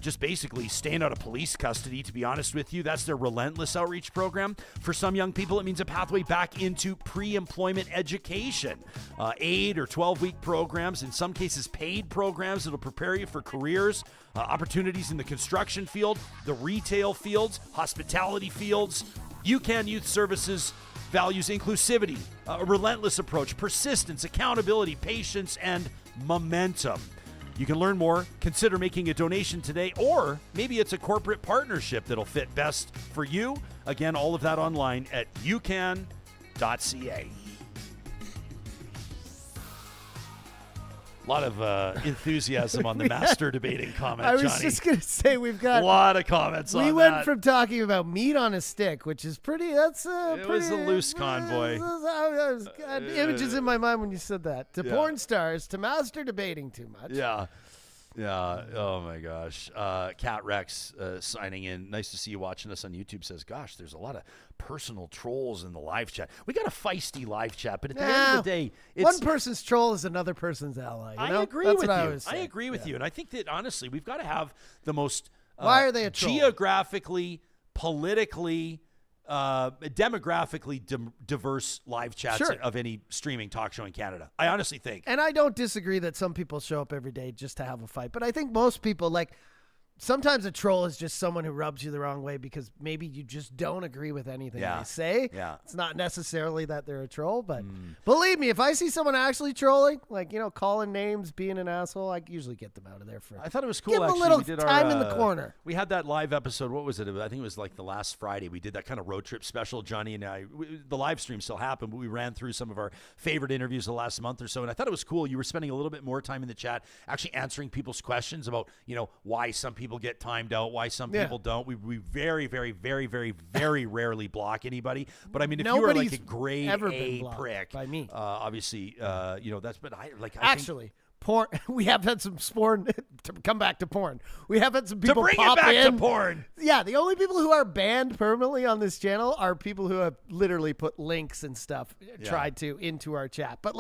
just basically staying out of police custody, to be honest with you. That's their Relentless outreach program. For some young people, it means a pathway back into pre-employment education. 8 or 12-week programs, in some cases paid programs that'll prepare you for careers, opportunities in the construction field, the retail fields, hospitality fields. UCAN Youth Services values inclusivity, a relentless approach, persistence, accountability, patience, and momentum. You can learn more, consider making a donation today, or maybe it's a corporate partnership that'll fit best for you. Again, all of that online at ucan.ca. A lot of enthusiasm on the master debating comment, I was Johnny. just going to say we've got a lot of comments on that. We went from talking about meat on a stick, which is pretty, It was a loose convoy. I had images in my mind when you said that. To porn stars, to master debating too much. Yeah. Oh my gosh. Cat Rex signing in. Nice to see you watching us on YouTube. Says, gosh, there's a lot of personal trolls in the live chat. We got a feisty live chat, but at the end of the day, it's, one person's troll is another person's ally. You know? I agree That's with what you. I always say. I agree with you. And I think that honestly, we've got to have the most Why are they a troll? geographically, politically, demographically diverse live chats of any streaming talk show in Canada. I honestly think. And I don't disagree that some people show up every day just to have a fight. But I think most people, like, sometimes a troll is just someone who rubs you the wrong way because maybe you just don't agree with anything they say. Yeah. It's not necessarily that they're a troll, but believe me, if I see someone actually trolling, like, calling names, being an asshole, I usually get them out of there for I thought it was cool. give them actually. a little We did time our, in the corner. We had that live episode. What was it? I think it was like the last Friday. We did that kind of road trip special. Johnny and I, the live stream still happened, but we ran through some of our favorite interviews the last month or so. And I thought it was cool. You were spending a little bit more time in the chat, actually answering people's questions about, why some people get timed out, why some people don't. We very, very, very, very, very rarely block anybody. But I mean, if you were like a grade A prick, by me, obviously, that's. But I actually. Porn. We have had some porn. To come back to porn, we have had some people to bring pop it back in. to porn. Yeah, the only people who are banned permanently on this channel are people who have literally put links and stuff tried to into our chat. But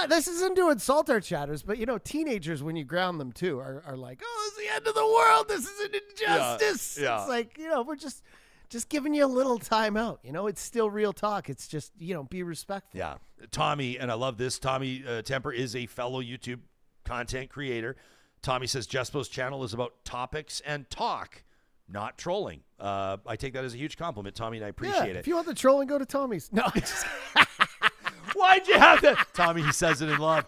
this isn't to insult our chatters, but teenagers, when you ground them too, are like, oh, it's the end of the world. This is an injustice. Yeah. It's like, we're just giving you a little time out. It's still real talk. It's just, be respectful. Yeah. Tommy, and I love this, Tommy Temper is a fellow YouTube content creator. Tommy says Jespo's channel is about topics and talk, not trolling. I take that as a huge compliment, Tommy, and I appreciate it. If you want the trolling, go to Tommy's. No, Why'd you have that? Tommy, he says it in love.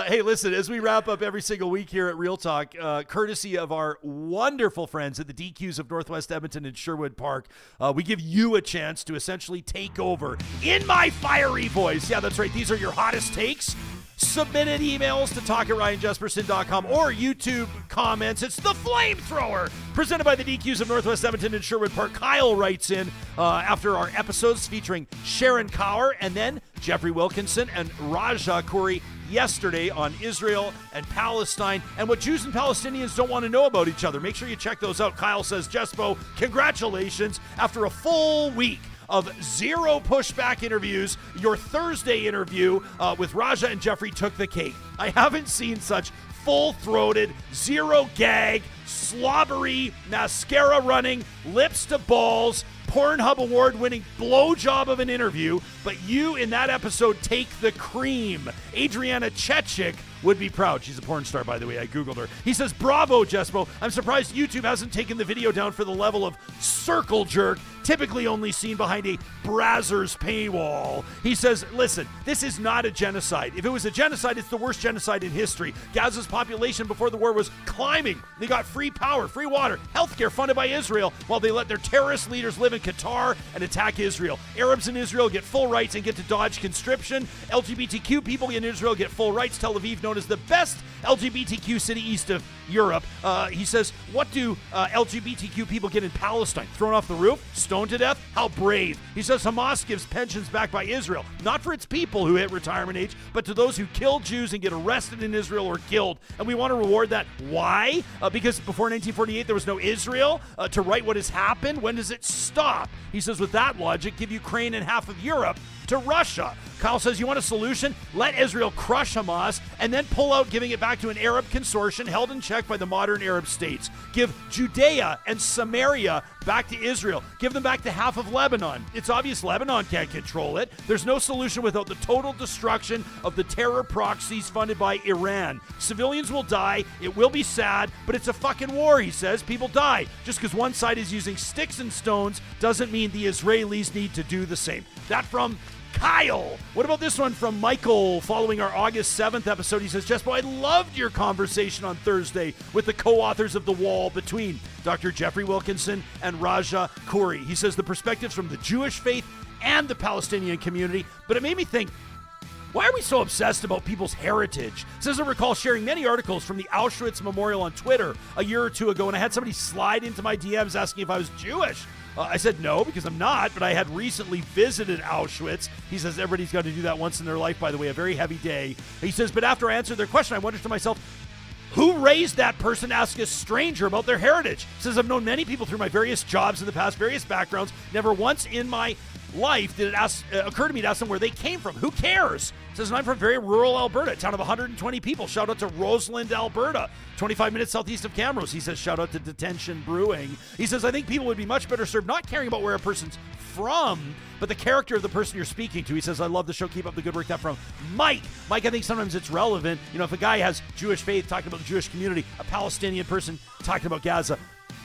Hey, listen, as we wrap up every single week here at Real Talk, courtesy of our wonderful friends at the DQs of Northwest Edmonton and Sherwood Park, we give you a chance to essentially take over in my fiery voice. Yeah, that's right. These are your hottest takes. Submitted emails to talk@ryanjespersen.com or YouTube comments. It's the Flamethrower, presented by the DQs of Northwest Edmonton and Sherwood Park. Kyle writes in after our episodes featuring Sharon Cower and then Jeffrey Wilkinson and Raja Khoury. yesterday on Israel and Palestine and what Jews and Palestinians don't want to know about each other. Make sure you check those out. Kyle says, Jespo, congratulations. After a full week of zero pushback interviews, your Thursday interview with Raja and Jeffrey took the cake. I haven't seen such full-throated, zero-gag, slobbery, mascara-running, lips-to-balls, Pornhub award-winning blowjob of an interview, but you in that episode take the cream. Adriana Chechik would be proud. She's a porn star, by the way. I Googled her. He says, bravo, Jespo. I'm surprised YouTube hasn't taken the video down for the level of circle jerk, typically only seen behind a Brazzers paywall. He says, listen, this is not a genocide. If it was a genocide, it's the worst genocide in history. Gaza's population before the war was climbing. They got free power, free water, healthcare funded by Israel, while they let their terrorist leaders live in Qatar and attack Israel. Arabs in Israel get full rights and get to dodge conscription. LGBTQ people in Israel get full rights. Tel Aviv, known as the best LGBTQ city east of Europe. He says, what do LGBTQ people get in Palestine? Thrown off the roof? Stoned to death? How brave. He says Hamas gives pensions backed by Israel, not for its people who hit retirement age, but to those who kill Jews and get arrested in Israel or killed. And we want to reward that. Why? Because before 1948, there was no Israel to right what has happened. When does it stop? He says, with that logic, give Ukraine and half of Europe to Russia. Kyle says, you want a solution? Let Israel crush Hamas and then pull out, giving it back to an Arab consortium held in check by the modern Arab states. Give Judea and Samaria back to Israel. Give them back to half of Lebanon. It's obvious Lebanon can't control it. There's no solution without the total destruction of the terror proxies funded by Iran. Civilians will die. It will be sad, but it's a fucking war, he says. People die. Just because one side is using sticks and stones doesn't mean the Israelis need to do the same. That from Kyle. What about this one from Michael following our August 7th episode? He says, Jespo, I loved your conversation on Thursday with the co-authors of The Wall between Dr. Jeffrey Wilkinson and Raja Khoury. He says the perspectives from the Jewish faith and the Palestinian community, but it made me think, why are we so obsessed about people's heritage? Says I recall sharing many articles from the Auschwitz Memorial on Twitter a year or two ago, and I had somebody slide into my DMs asking if I was Jewish. I said no, because I'm not, but I had recently visited Auschwitz. He says everybody's got to do that once in their life, by the way, a very heavy day. He says, but after I answered their question, I wondered to myself, who raised that person to ask a stranger about their heritage? Says I've known many people through my various jobs in the past, various backgrounds. Never once in my life did it occur to me to ask them where they came from. Who cares? Says, and I'm from very rural Alberta, a town of 120 people. Shout out to Roseland, Alberta, 25 minutes southeast of Camrose. He says, shout out to Detention Brewing. He says, I think people would be much better served not caring about where a person's from, but the character of the person you're speaking to. He says, I love the show. Keep up the good work. That from Mike. Mike, I think sometimes it's relevant. You know, if a guy has Jewish faith talking about the Jewish community, a Palestinian person talking about Gaza,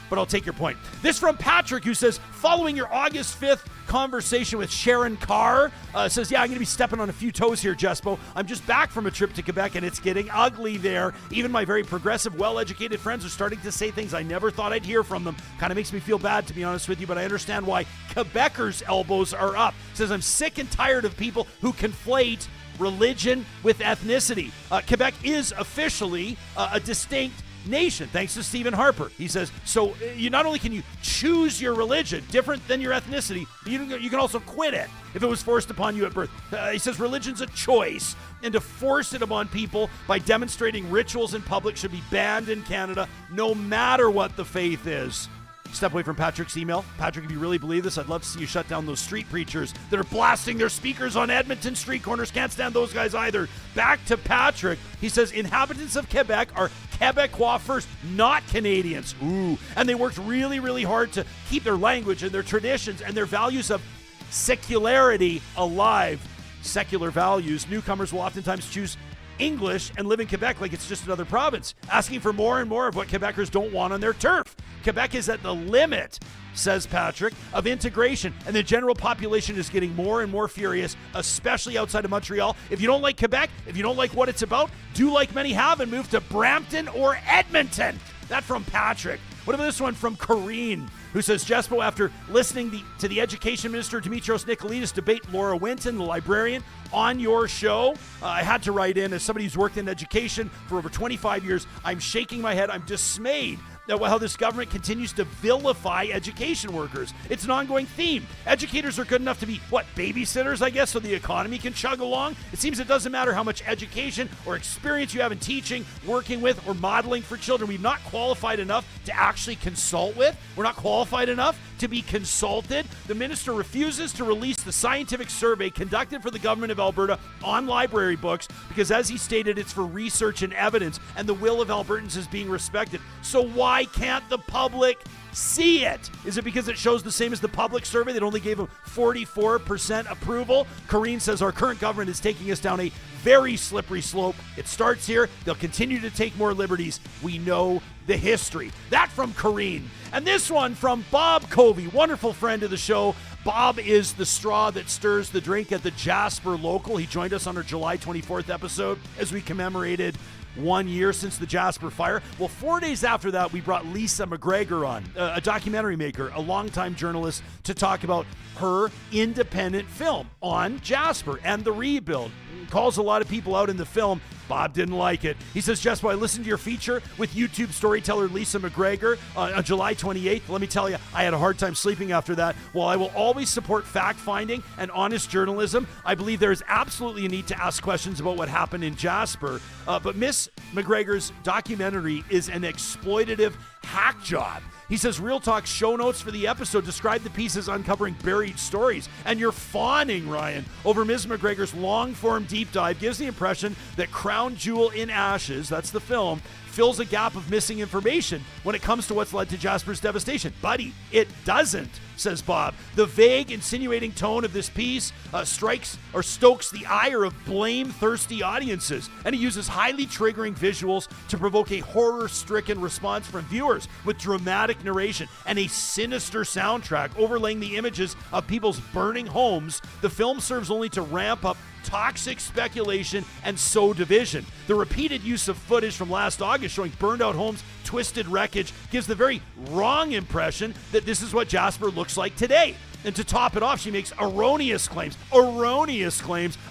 but I'll take your point. This from Patrick, who says, following your August 5th conversation with Sharon Carr, says, yeah, I'm going to be stepping on a few toes here, Jespo. I'm just back from a trip to Quebec, and it's getting ugly there. Even my very progressive, well-educated friends are starting to say things I never thought I'd hear from them. Kind of makes me feel bad, to be honest with you, but I understand why Quebecers' elbows are up. Says, I'm sick and tired of people who conflate religion with ethnicity. Quebec is officially a distinct nation, thanks to Stephen Harper. He says, so you not only can you choose your religion, different than your ethnicity, but you can also quit it if it was forced upon you at birth. He says religion's a choice, and to force it upon people by demonstrating rituals in public should be banned in Canada, no matter what the faith is. Step away from Patrick's email. Patrick, if you really believe this, I'd love to see you shut down those street preachers that are blasting their speakers on Edmonton street corners. Can't stand those guys either. Back to Patrick. He says, inhabitants of Quebec are Quebecois first, not Canadians. Ooh. And they worked really, really hard to keep their language and their traditions and their values of secularity alive. Secular values. Newcomers will oftentimes choose English and live in Quebec like it's just another province, asking for more and more of what Quebecers don't want on their turf. Quebec is at the limit, says Patrick, of integration, and the general population is getting more and more furious, especially outside of Montreal. If you don't like Quebec, if you don't like what it's about, do like many have and move to Brampton or Edmonton. That from Patrick. What about this one from Coreen, who says, Jasper, after listening to the Education Minister Dimitrios Nicolaides debate Laura Winton, the librarian, on your show, I had to write in, as somebody who's worked in education for over 25 years, I'm shaking my head. I'm dismayed how this government continues to vilify education workers. It's an ongoing theme. Educators are good enough to be, babysitters, I guess, so the economy can chug along? It seems it doesn't matter how much education or experience you have in teaching, working with, or modeling for children. We've not qualified enough to actually consult with. We're not qualified enough to be consulted. The minister refuses to release the scientific survey conducted for the government of Alberta on library books because, as he stated, it's for research and evidence, and the will of Albertans is being respected. So why can't the public see it? Is it because it shows the same as the public survey that only gave him 44% approval? Coreen says our current government is taking us down a very slippery slope. It starts here. They'll continue to take more liberties. We know the history. That from Coreen. And this one from Bob Covey, wonderful friend of the show. Bob is the straw that stirs the drink at the Jasper local. He joined us on our July 24th episode as we commemorated 1 year since the Jasper fire. Well, 4 days after that, we brought Lisa McGregor on, a documentary maker, a longtime journalist, to talk about her independent film on Jasper and the rebuild. Calls a lot of people out in the film. Bob didn't like it. He says, Jasper, I listened to your feature with YouTube storyteller Lisa McGregor on July 28th. Let me tell you, I had a hard time sleeping after that. While I will always support fact-finding and honest journalism, I believe there is absolutely a need to ask questions about what happened in Jasper. But Miss McGregor's documentary is an exploitative hack job. He says Real Talk show notes for the episode describe the piece as uncovering buried stories. And you're fawning, Ryan, over Ms. McGregor's long-form deep dive gives the impression that Crown Jewel in Ashes, that's the film, fills a gap of missing information when it comes to what's led to Jasper's devastation. Buddy, it doesn't, says Bob. The vague, insinuating tone of this piece stokes the ire of blame-thirsty audiences, and he uses highly triggering visuals to provoke a horror-stricken response from viewers with dramatic narration and a sinister soundtrack overlaying the images of people's burning homes. The film serves only to ramp up toxic speculation and sow division. The repeated use of footage from last August showing burned out homes, twisted wreckage, gives the very wrong impression that this is what Jasper looks like today. And to top it off, she makes erroneous claims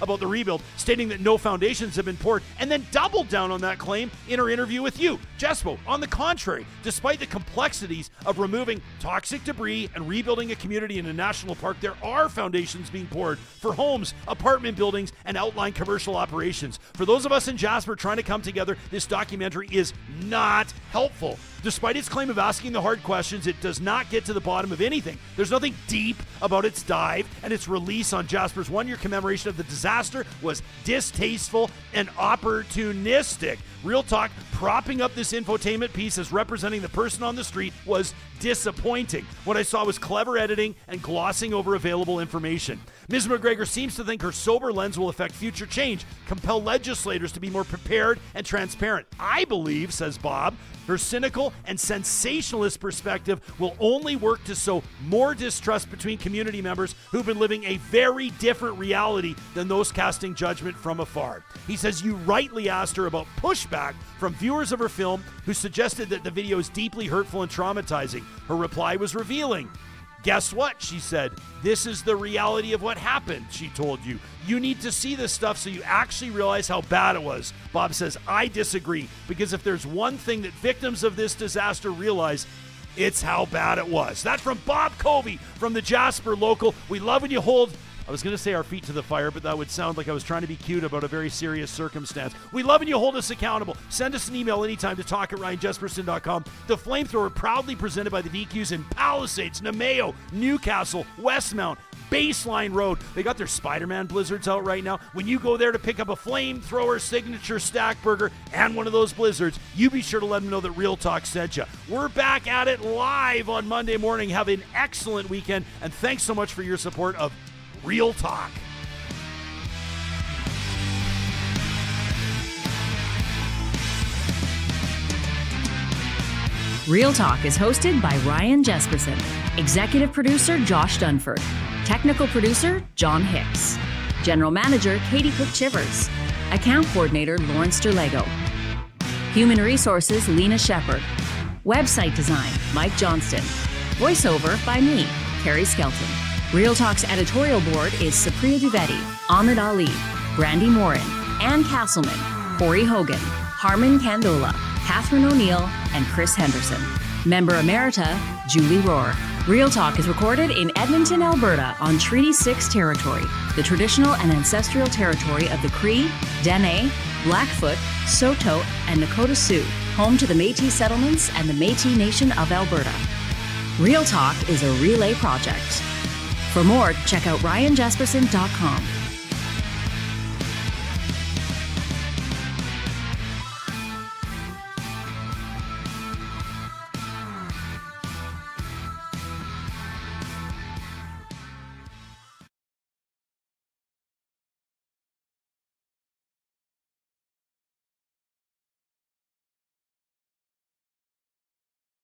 about the rebuild, stating that no foundations have been poured, and then doubled down on that claim in her interview with you. Jespo, on the contrary, despite the complexities of removing toxic debris and rebuilding a community in a national park, there are foundations being poured for homes, apartment buildings, and outlying commercial operations. For those of us in Jasper trying to come together, this documentary is not helpful. Despite its claim of asking the hard questions, it does not get to the bottom of anything. There's nothing deep about its dive, and its release on Jasper's one-year commemoration of the disaster was distasteful and opportunistic. Real Talk propping up this infotainment piece as representing the person on the street was disappointing. What I saw was clever editing and glossing over available information. Ms. McGregor seems to think her sober lens will affect future change, compel legislators to be more prepared and transparent. I believe, says Bob, her cynical and sensationalist perspective will only work to sow more distrust between community members who've been living a very different reality than those casting judgment from afar. He says you rightly asked her about pushback from viewers of her film who suggested that the video is deeply hurtful and traumatizing. Her reply was revealing. Guess what? She said, this is the reality of what happened, she told you. You need to see this stuff so you actually realize how bad it was. Bob says, I disagree, because if there's one thing that victims of this disaster realize, it's how bad it was. That from Bob Covey from the Jasper Local. We love when you hold, I was going to say our feet to the fire, but that would sound like I was trying to be cute about a very serious circumstance. We love when you hold us accountable. Send us an email anytime to talk@ryanjespersen.com. The Flamethrower, proudly presented by the DQs in Palisades, Namao, Newcastle, Westmount, Baseline Road. They got their Spider-Man blizzards out right now. When you go there to pick up a Flamethrower signature stack burger and one of those blizzards, you be sure to let them know that Real Talk sent you. We're back at it live on Monday morning. Have an excellent weekend, and thanks so much for your support of Real Talk. Real Talk is hosted by Ryan Jespersen, executive producer Josh Dunford, technical producer John Hicks, general manager Katie Cook-Chivers, account coordinator Lawrence Derlego, human resources Lena Shepard, website design Mike Johnston, voiceover by me, Carrie Skelton. Real Talk's editorial board is Supriya Dwivedi, Ahmed Ali, Brandy Morin, Ann Castleman, Corey Hogan, Harmon Candola, Catherine O'Neill, and Chris Henderson. Member Emerita, Julie Rohr. Real Talk is recorded in Edmonton, Alberta on Treaty 6 territory, the traditional and ancestral territory of the Cree, Dene, Blackfoot, Saulteaux, and Nakota Sioux, home to the Métis settlements and the Métis Nation of Alberta. Real Talk is a relay project. For more, check out ryanjespersen.com.